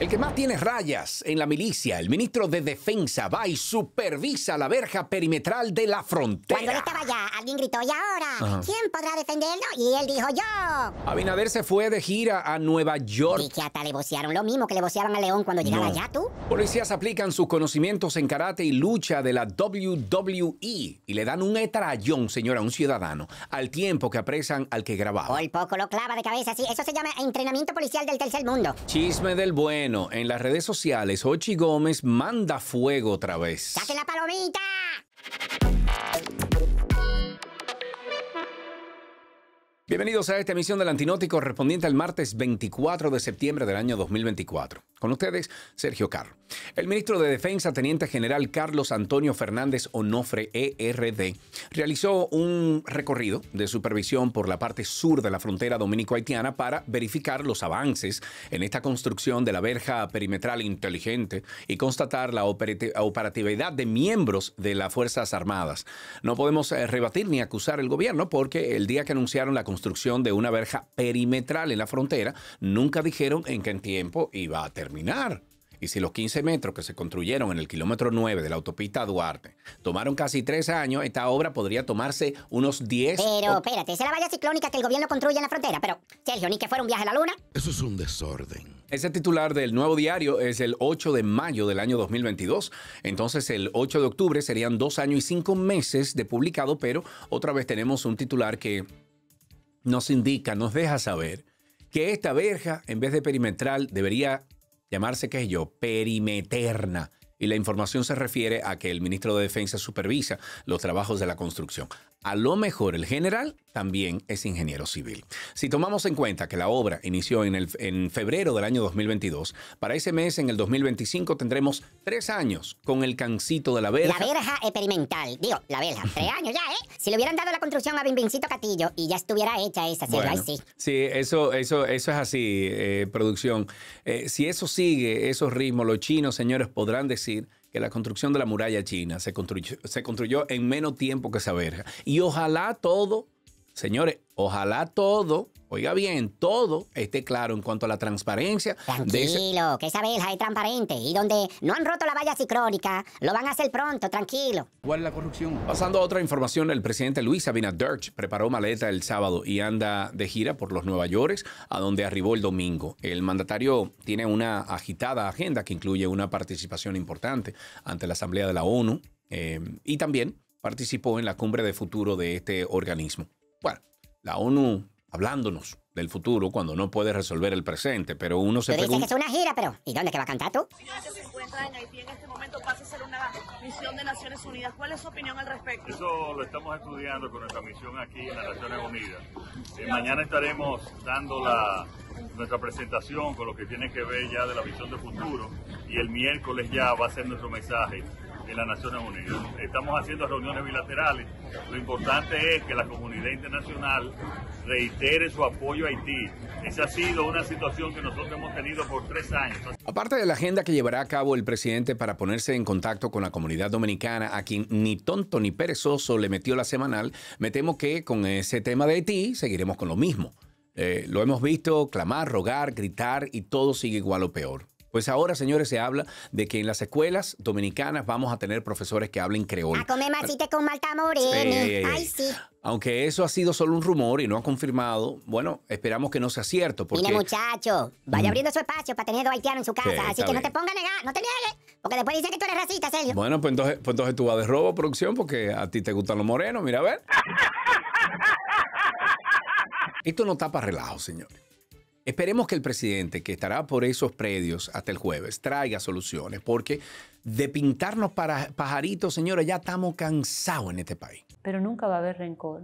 El que más tiene rayas en la milicia, el ministro de Defensa, va y supervisa la verja perimetral de la frontera. Cuando él estaba allá, alguien gritó, ¿y ahora? Ajá. ¿Quién podrá defenderlo? Y él dijo, yo. Abinader se fue de gira a Nueva York. Y que hasta le vocearon lo mismo que le voceaban a León cuando llegaba allá, ¿tú? Policías aplican sus conocimientos en karate y lucha de la WWE y le dan un etrallón, señora, a un ciudadano, al tiempo que apresan al que grababa. Por poco lo clava de cabeza, sí. Eso se llama entrenamiento policial del tercer mundo. Chisme del bueno. En las redes sociales, Ochi Gómez manda fuego otra vez. ¡Saquen la palomita! Bienvenidos a esta emisión del Antinoti correspondiente al martes 24 de septiembre del año 2024. Con ustedes, Sergio Carro. El ministro de Defensa, Teniente General Carlos Antonio Fernández Onofre, ERD, realizó un recorrido de supervisión por la parte sur de la frontera dominico-haitiana para verificar los avances en esta construcción de la verja perimetral inteligente y constatar la operatividad de miembros de las Fuerzas Armadas. No podemos rebatir ni acusar al gobierno porque el día que anunciaron la construcción de una verja perimetral en la frontera, nunca dijeron en qué tiempo iba a terminar. Y si los 15 metros que se construyeron en el kilómetro 9 de la autopista Duarte tomaron casi 3 años, esta obra podría tomarse unos 10. Pero espérate, ¿esa es la valla ciclónica que el gobierno construye en la frontera? Pero, Sergio, ni que fuera un viaje a la luna. Eso es un desorden. Ese titular del Nuevo Diario es el 8 de mayo del año 2022. Entonces, el 8 de octubre serían 2 años y 5 meses de publicado, pero otra vez tenemos un titular que nos indica, nos deja saber que esta verja, en vez de perimetral, debería llamarse, qué sé yo, perimeterna. Y la información se refiere a que el ministro de Defensa supervisa los trabajos de la construcción. A lo mejor el general también es ingeniero civil. Si tomamos en cuenta que la obra inició en febrero del año 2022, para ese mes, en el 2025, tendremos 3 años con el cancito de la verja. La verja experimental. Digo, la verja. 3 años ya, ¿eh? Si le hubieran dado la construcción a Bimbincito Castillo y ya estuviera hecha esa, Bueno, ahí sí. Sí, eso es así, producción. Si eso sigue, esos ritmos, los chinos, señores, podrán decir que la construcción de la muralla china se construyó en menos tiempo que esa verja. Y ojalá todo, señores, ojalá todo, oiga bien, todo esté claro en cuanto a la transparencia. Tranquilo, que esa verja es transparente. Y donde no han roto la valla ciclónica, lo van a hacer pronto, tranquilo. ¿Cuál es la corrupción? Pasando a otra información, el presidente Luis Abinader preparó maleta el sábado y anda de gira por los Nueva York, a donde arribó el domingo. El mandatario tiene una agitada agenda que incluye una participación importante ante la Asamblea de la ONU y también participó en la cumbre de futuro de este organismo. Bueno, la ONU hablándonos del futuro cuando no puede resolver el presente, pero uno se pregunta... Tú dices que es una gira, pero ¿y dónde que va a cantar tú? Se encuentra en Haití en este momento, pasa a ser una misión de Naciones Unidas. ¿Cuál es su opinión al respecto? Eso lo estamos estudiando con nuestra misión aquí en las Naciones Unidas. Mañana estaremos dando nuestra presentación con lo que tiene que ver ya de la visión de futuro y el miércoles ya va a ser nuestro mensaje en las Naciones Unidas. Estamos haciendo reuniones bilaterales. Lo importante es que la comunidad internacional reitere su apoyo a Haití. Esa ha sido una situación que nosotros hemos tenido por 3 años. Aparte de la agenda que llevará a cabo el presidente para ponerse en contacto con la comunidad dominicana, a quien ni tonto ni perezoso le metió la semanal, me temo que con ese tema de Haití seguiremos con lo mismo. Lo hemos visto clamar, rogar, gritar y todo sigue igual o peor. Pues ahora, señores, se habla de que en las escuelas dominicanas vamos a tener profesores que hablen creol. A comer masita con Marta Moreni. Ay, sí. Aunque eso ha sido solo un rumor y no ha confirmado, bueno, esperamos que no sea cierto. Porque... Mire, muchacho, vaya abriendo su espacio para tener 2 haitianos en su casa. Así que no te pongas a negar, no te niegues. Porque después dicen que tú eres racista, Sergio. Bueno, pues entonces tú vas de robo, producción, porque a ti te gustan los morenos. Mira, a ver. Esto no tapa relajo, señores. Esperemos que el presidente, que estará por esos predios hasta el jueves, traiga soluciones, porque de pintarnos para pajaritos, señores, ya estamos cansados en este país. Pero nunca va a haber rencor.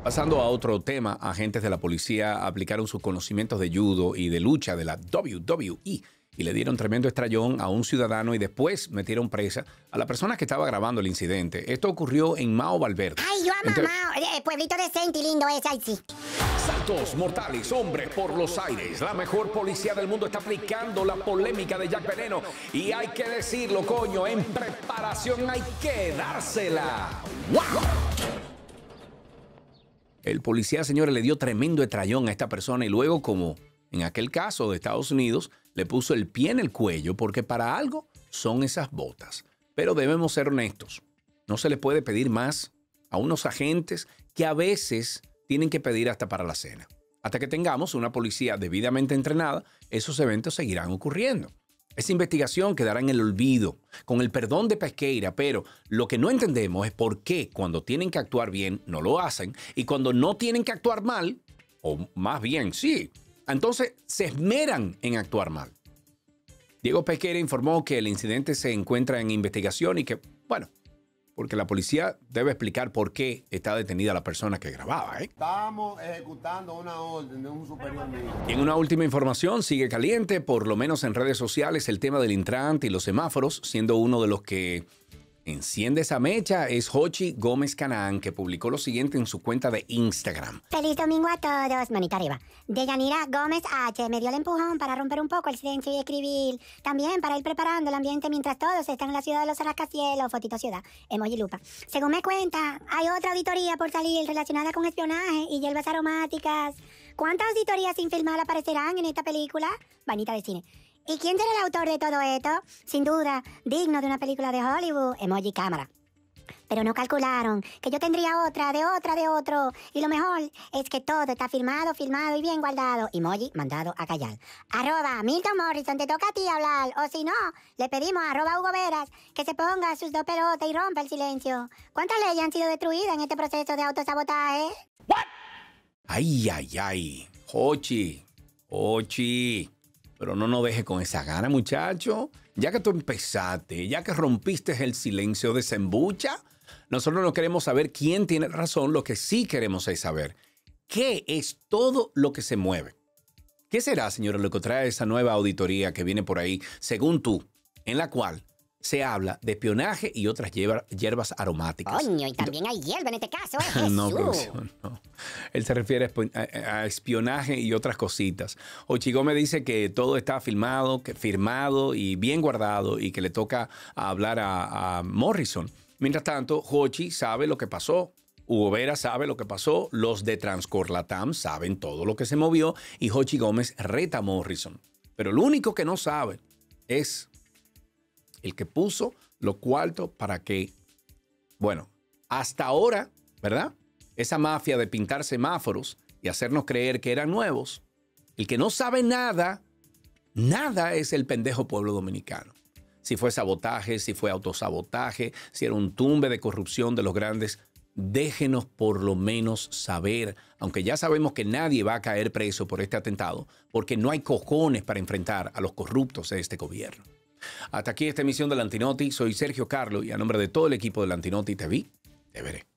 Pasando a otro tema, agentes de la policía aplicaron sus conocimientos de judo y de lucha de la WWE y le dieron tremendo estrellón a un ciudadano y después metieron presa a la persona que estaba grabando el incidente. Esto ocurrió en Mao Valverde. Ay, yo amo Mao, pueblito decente y lindo es, ay sí. Saltos mortales, hombres por los aires. La mejor policía del mundo está aplicando la polémica de Jack Veneno. Y hay que decirlo, coño, en preparación hay que dársela. ¡Wow! El policía, señores, le dio tremendo estrellón a esta persona y luego como en aquel caso de Estados Unidos, le puso el pie en el cuello porque para algo son esas botas. Pero debemos ser honestos. No se le puede pedir más a unos agentes que a veces tienen que pedir hasta para la cena. Hasta que tengamos una policía debidamente entrenada, esos eventos seguirán ocurriendo. Esa investigación quedará en el olvido, con el perdón de Pesqueira, pero lo que no entendemos es por qué cuando tienen que actuar bien no lo hacen y cuando no tienen que actuar mal, o más bien sí, entonces se esmeran en actuar mal. Diego Pesqueira informó que el incidente se encuentra en investigación y que, bueno, porque la policía debe explicar por qué está detenida la persona que grababa. Estamos ejecutando una orden de un superior mío. Y en una última información, sigue caliente, por lo menos en redes sociales, el tema del Intran y los semáforos, siendo uno de los que enciende esa mecha es Jochi Gómez Canaán, que publicó lo siguiente en su cuenta de Instagram. Feliz domingo a todos. Manita arriba. Deyanira Gómez H. me dio el empujón para romper un poco el silencio y escribir. También para ir preparando el ambiente mientras todos están en la ciudad de los rascacielos. Fotito ciudad. Emoji lupa. Según me cuenta, hay otra auditoría por salir relacionada con espionaje y hierbas aromáticas. ¿Cuántas auditorías sin filmar aparecerán en esta película? Vanita de cine. ¿Y quién será el autor de todo esto? Sin duda, digno de una película de Hollywood, emoji cámara. Pero no calcularon que yo tendría otra, de otro. Y lo mejor es que todo está filmado y bien guardado. Emoji mandado a callar. @ Milton Morrison, te toca a ti hablar. O si no, le pedimos a @Hugo Veras que se ponga sus dos pelotas y rompa el silencio. ¿Cuántas leyes han sido destruidas en este proceso de autosabotaje? Ay. Jochi. Pero no nos deje con esa gana, muchacho. Ya que tú empezaste, ya que rompiste el silencio de Sembucha, nosotros no queremos saber quién tiene razón. Lo que sí queremos es saber qué es todo lo que se mueve. ¿Qué será, señora, lo que trae esa nueva auditoría que viene por ahí, según tú, en la cual se habla de espionaje y otras hierbas aromáticas? Coño, y también hay hierba en este caso, ¿eh? Jesús. No, producción, no. Él se refiere a espionaje y otras cositas. Jochi Gómez dice que todo está firmado y bien guardado y que le toca hablar a Morrison. Mientras tanto, Jochi sabe lo que pasó. Hugo Vera sabe lo que pasó. Los de Transcorlatam saben todo lo que se movió. Y Jochi Gómez reta a Morrison. Pero lo único que no sabe es el que puso los cuartos para que, bueno, hasta ahora, ¿verdad? Esa mafia de pintar semáforos y hacernos creer que eran nuevos. El que no sabe nada es el pendejo pueblo dominicano. Si fue sabotaje, si fue autosabotaje, si era un tumbe de corrupción de los grandes, déjenos por lo menos saber, aunque ya sabemos que nadie va a caer preso por este atentado, porque no hay cojones para enfrentar a los corruptos de este gobierno. Hasta aquí esta emisión del Antinoti. Soy Sergio Carlo y a nombre de todo el equipo del Antinoti te vi, te veré.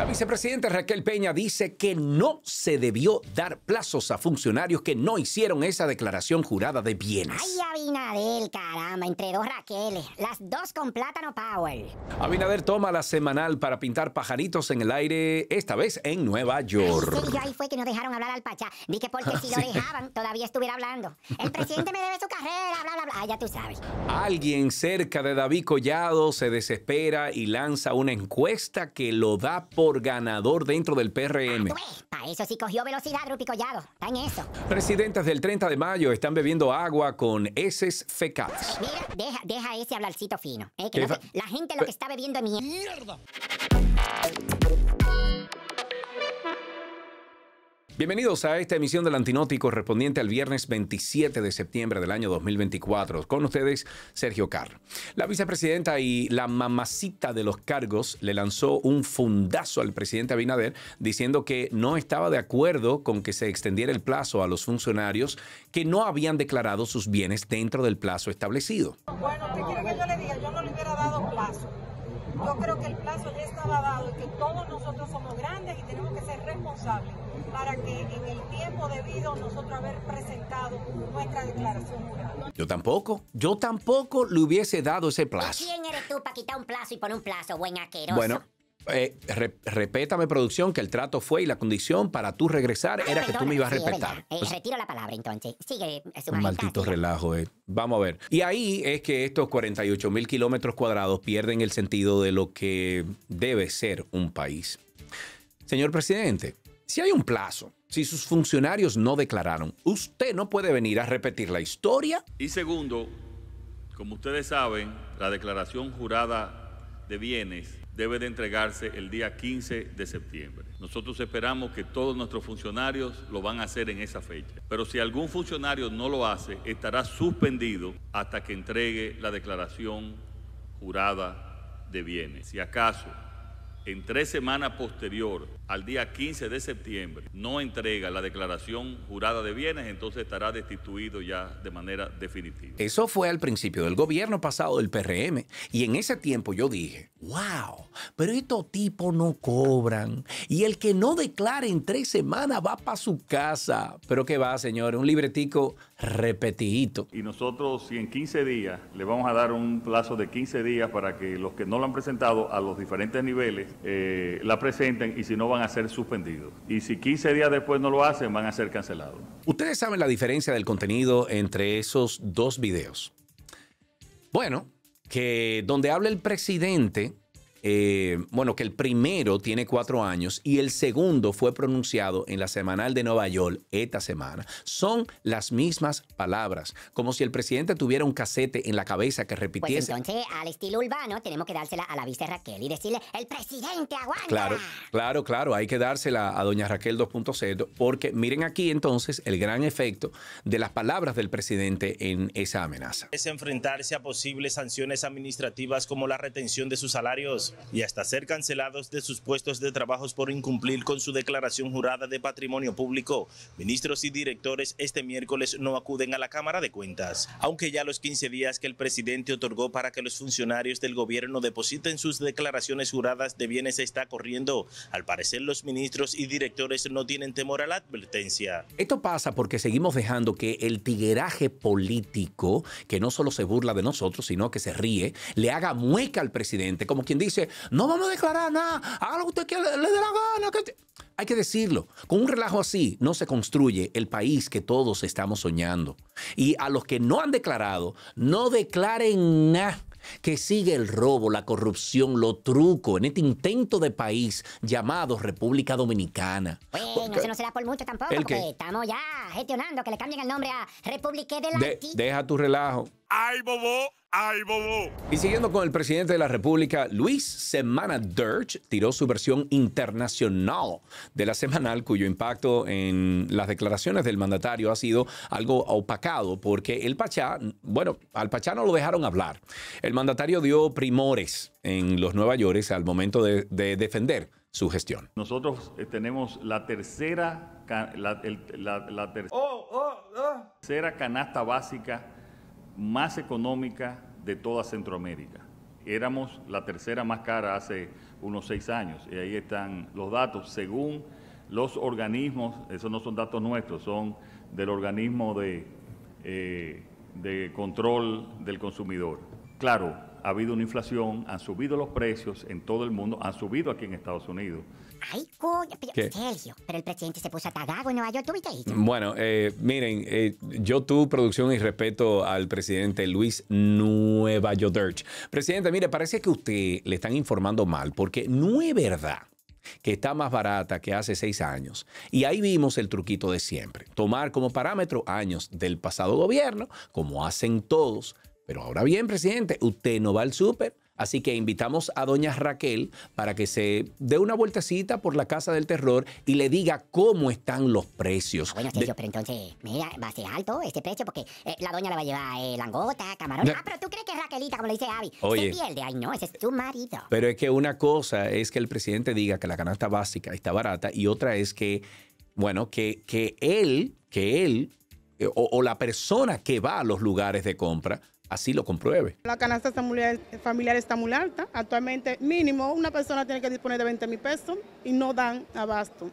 vicepresidenta Raquel Peña dice que no se debió dar plazos a funcionarios que no hicieron esa declaración jurada de bienes. Ay, Abinadel, caramba, entre dos Raqueles, las dos con plátano power. Abinader toma la semanal para pintar pajaritos en el aire, esta vez en Nueva York. Ay, sí, ahí fue que no dejaron hablar al Pachá. Vi que porque si lo dejaban, todavía estuviera hablando. El presidente me debe su carrera, bla, bla, bla. Ah, ya tú sabes. Alguien cerca de David Collado se desespera y lanza una encuesta que lo da por ganador dentro del PRM. Para eso sí cogió velocidad, Rupi Collado. Está en eso. Residentes del 30 de mayo están bebiendo agua con heces fecales. Mira, deja ese hablarcito fino. Que no la gente lo que está bebiendo es mierda. Bienvenidos a esta emisión del Antinoti correspondiente al viernes 27 de septiembre del año 2024. Con ustedes, Sergio Carro. La vicepresidenta y la mamacita de los cargos le lanzó un fundazo al presidente Abinader diciendo que no estaba de acuerdo con que se extendiera el plazo a los funcionarios que no habían declarado sus bienes dentro del plazo establecido. Bueno, ¿qué quiere que yo le diga? Yo no le hubiera dado plazo. Yo creo que el plazo ya estaba dado y que todos nosotros somos grandes y tenemos que ser responsables para que en el tiempo debido nosotros haber presentado nuestra declaración jurada. Yo tampoco le hubiese dado ese plazo. ¿Quién eres tú para quitar un plazo y poner un plazo, buen asqueroso? Bueno, repétame, producción, que el trato fue y la condición para tú regresar era que tú me ibas a respetar. Retiro la palabra, entonces. Sigue, su Un maldito relajo, Vamos a ver. Y ahí es que estos 48,000 kilómetros cuadrados pierden el sentido de lo que debe ser un país. Señor presidente, si hay un plazo, si sus funcionarios no declararon, usted no puede venir a repetir la historia. Y segundo, como ustedes saben, la declaración jurada de bienes debe de entregarse el día 15 de septiembre. Nosotros esperamos que todos nuestros funcionarios lo van a hacer en esa fecha. Pero si algún funcionario no lo hace, estará suspendido hasta que entregue la declaración jurada de bienes. Si acaso, en 3 semanas posterior al día 15 de septiembre, no entrega la declaración jurada de bienes, entonces estará destituido ya de manera definitiva. Eso fue al principio del gobierno pasado del PRM. Y en ese tiempo yo dije, wow, pero estos tipos no cobran. Y el que no declare en 3 semanas va para su casa. Pero ¿qué va, señores? Un libretico repetidito. Y nosotros, si en 15 días, le vamos a dar un plazo de 15 días para que los que no lo han presentado a los diferentes niveles la presenten, y si no van a ser suspendidos. Y si 15 días después no lo hacen, van a ser cancelados. Ustedes saben la diferencia del contenido entre esos dos videos. Bueno, que donde habla el presidente, que el primero tiene 4 años y el segundo fue pronunciado en la semanal de Nueva York esta semana. Son las mismas palabras, como si el presidente tuviera un casete en la cabeza que repitiese. Pues entonces, al estilo urbano, tenemos que dársela a la vice Raquel y decirle, el presidente aguanta. Claro, hay que dársela a doña Raquel 2.0, porque miren aquí entonces el gran efecto de las palabras del presidente en esa amenaza. Es enfrentarse a posibles sanciones administrativas como la retención de sus salarios y hasta ser cancelados de sus puestos de trabajo por incumplir con su declaración jurada de patrimonio público. Ministros y directores este miércoles no acuden a la Cámara de Cuentas, aunque ya los 15 días que el presidente otorgó para que los funcionarios del gobierno depositen sus declaraciones juradas de bienes está corriendo. Al parecer, los ministros y directores no tienen temor a la advertencia. Esto pasa porque seguimos dejando que el tigueraje político, que no solo se burla de nosotros, sino que se ríe, le haga mueca al presidente, como quien dice, no vamos a declarar nada, haga lo que usted quiera, le dé la gana. Hay que decirlo. Con un relajo así no se construye el país que todos estamos soñando. Y a los que no han declarado, no declaren nada. Que sigue el robo, la corrupción, lo truco en este intento de país llamado República Dominicana. Bueno, eso no será por mucho tampoco, porque estamos ya gestionando que le cambien el nombre a República de la Deja tu relajo. ¡Ay, bobo! ¡Ay, bobo! Y siguiendo con el presidente de la República, Luis Semana Dirch tiró su versión internacional de la semanal, cuyo impacto en las declaraciones del mandatario ha sido algo opacado porque el Pachá, al Pachá no lo dejaron hablar. El mandatario dio primores en los Nueva York al momento de defender su gestión. Nosotros tenemos la tercera canasta básica más económica de toda Centroamérica. éramos la tercera más cara hace unos 6 años. Y ahí están los datos. Según los organismos, esos no son datos nuestros, son del organismo de control del consumidor. Claro, ha habido una inflación, han subido los precios en todo el mundo, han subido aquí en Estados Unidos. Ay, coño, pero Sergio, pero el presidente se puso atagado en Nueva York, ¿tú viste eso? Bueno, miren, yo tu producción y respeto al presidente Luis Nueva York. Presidente, mire, parece que usted le están informando mal, porque no es verdad que está más barata que hace 6 años. Y ahí vimos el truquito de siempre. Tomar como parámetro años del pasado gobierno, como hacen todos. Pero ahora bien, presidente, usted no va al súper. Así que invitamos a doña Raquel para que se dé una vueltecita por la Casa del Terror y le diga cómo están los precios. Bueno, Sergio, pero entonces, mira, va a ser alto este precio porque la doña le va a llevar langota, camarón. Ah, pero tú crees que Raquelita, como le dice Abby, Oye, se pierde. Ay, no, ese es su marido. Pero es que una cosa es que el presidente diga que la canasta básica está barata y otra es que, bueno, que él o la persona que va a los lugares de compra así lo compruebe. La canasta familiar está muy alta. Actualmente, mínimo, una persona tiene que disponer de 20,000 pesos y no dan abasto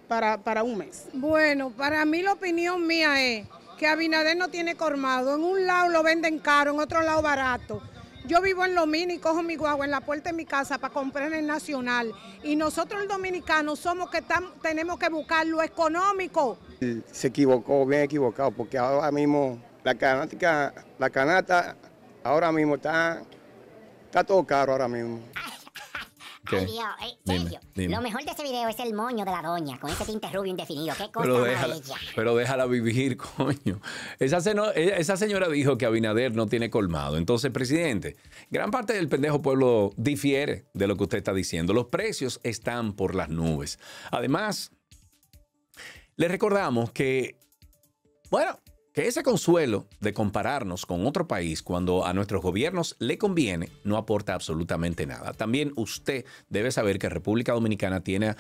para un mes. Bueno, para mí la opinión mía es que Abinader no tiene colmado. En un lado lo venden caro, en otro lado barato. Yo vivo en Lomini y cojo mi guagua en la puerta de mi casa para comprar en el Nacional. Y nosotros los dominicanos somos que tenemos que buscar lo económico. Se equivocó, bien equivocado, porque ahora mismo la canasta ahora mismo está todo caro ahora mismo. Ay, Dios, Sergio, lo mejor de ese video es el moño de la doña, con ese tinte rubio indefinido. ¿Qué cosa pero déjala vivir, coño. Esa señora dijo que Abinader no tiene colmado. Entonces, presidente, gran parte del pendejo pueblo difiere de lo que usted está diciendo. Los precios están por las nubes. Además, le recordamos que, bueno, que ese consuelo de compararnos con otro país cuando a nuestros gobiernos le conviene no aporta absolutamente nada. También usted debe saber que República Dominicana tiene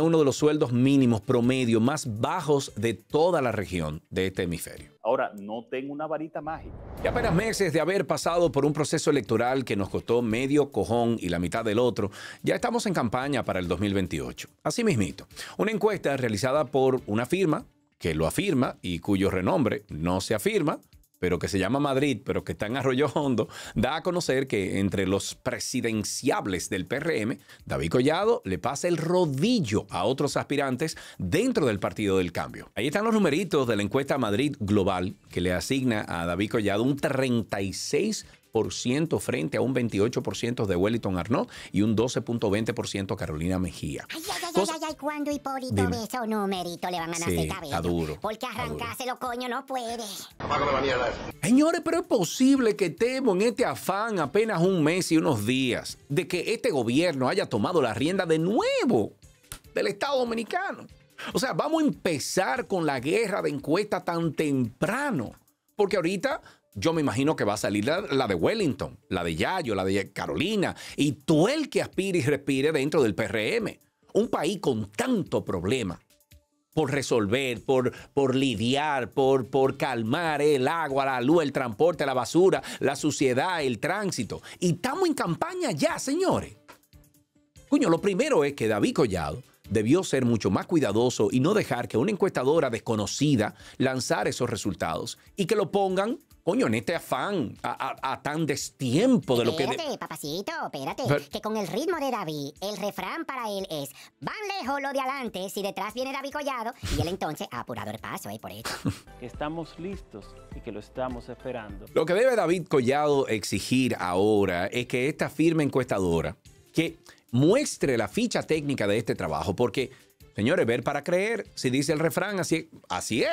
uno de los sueldos mínimos promedio más bajos de toda la región de este hemisferio. Ahora, no tengo una varita mágica. Y apenas meses de haber pasado por un proceso electoral que nos costó medio cojón y la mitad del otro, ya estamos en campaña para el 2028. Así mismito, una encuesta realizada por una firma que lo afirma y cuyo renombre no se afirma, pero que se llama Madrid, pero que está en Arroyo Hondo, da a conocer que entre los presidenciables del PRM, David Collado le pasa el rodillo a otros aspirantes dentro del Partido del Cambio. Ahí están los numeritos de la encuesta Madrid Global, que le asigna a David Collado un 36% frente a un 28% de Wellington Arnaud y un 12.20% Carolina Mejía. Ay, cuando Hipólito ve esos numeritos le van a nacer cabello. Está duro. Porque arrancárselo, coño, no puede. Señores, pero es posible que estemos en este afán apenas un mes y unos días de que este gobierno haya tomado la rienda de nuevo del Estado Dominicano. O sea, vamos a empezar con la guerra de encuestas tan temprano. Porque ahorita yo me imagino que va a salir la de Wellington, la de Yayo, la de Carolina y todo el que aspire y respire dentro del PRM. Un país con tanto problema por resolver, por lidiar, por calmar el agua, la luz, el transporte, la basura, la suciedad, el tránsito. Y estamos en campaña ya, señores. Coño, lo primero es que David Collado debió ser mucho más cuidadoso y no dejar que una encuestadora desconocida lanzara esos resultados y que lo pongan, coño, en este afán a tan destiempo de lo que... Espérate, papacito, espérate. Que con el ritmo de David, el refrán para él es: van lejos los de adelante si detrás viene David Collado, y él entonces ha apurado el paso, por eso. Que estamos listos y que lo estamos esperando. Lo que debe David Collado exigir ahora es que esta firma encuestadora que muestre la ficha técnica de este trabajo, porque, señores, ver para creer, si dice el refrán, así es.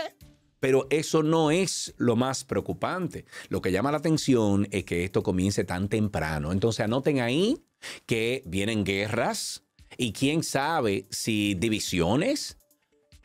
Pero eso no es lo más preocupante. Lo que llama la atención es que esto comience tan temprano. Entonces anoten ahí que vienen guerras y quién sabe si divisiones,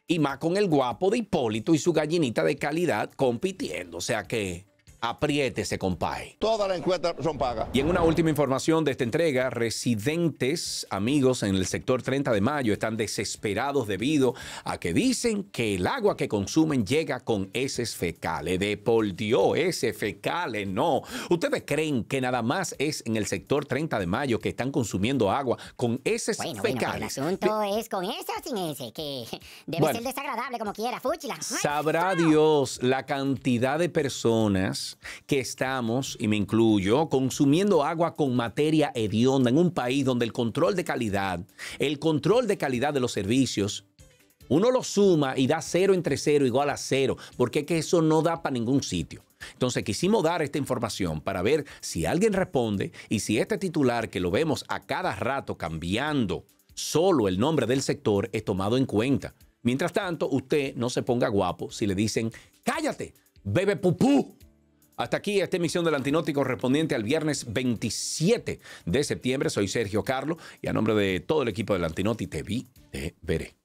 y más con el guapo de Hipólito y su gallinita de calidad compitiendo. O sea que Apriétese, compadre. Todas las encuestas son pagas. Y en una última información de esta entrega, residentes, amigos en el sector 30 de Mayo están desesperados debido a que dicen que el agua que consumen llega con heces fecales. De por Dios, heces fecales, no. ¿Ustedes creen que nada más es en el sector 30 de Mayo que están consumiendo agua con heces fecales? Bueno, pero el asunto es con ese o sin ese, que debe ser desagradable como quiera, fúchila. Sabrá Dios la cantidad de personas que estamos, y me incluyo, consumiendo agua con materia hedionda en un país donde el control de calidad de los servicios, uno lo suma y da 0 entre 0 igual a 0, porque es que eso no da para ningún sitio. Entonces quisimos dar esta información para ver si alguien responde y si este titular, que lo vemos a cada rato cambiando solo el nombre del sector, es tomado en cuenta. Mientras tanto, usted no se ponga guapo si le dicen, cállate, bebe pupú. Hasta aquí esta emisión del Antinoti correspondiente al viernes 27 de septiembre. Soy Sergio Carlo y a nombre de todo el equipo del Antinoti te vi, te veré.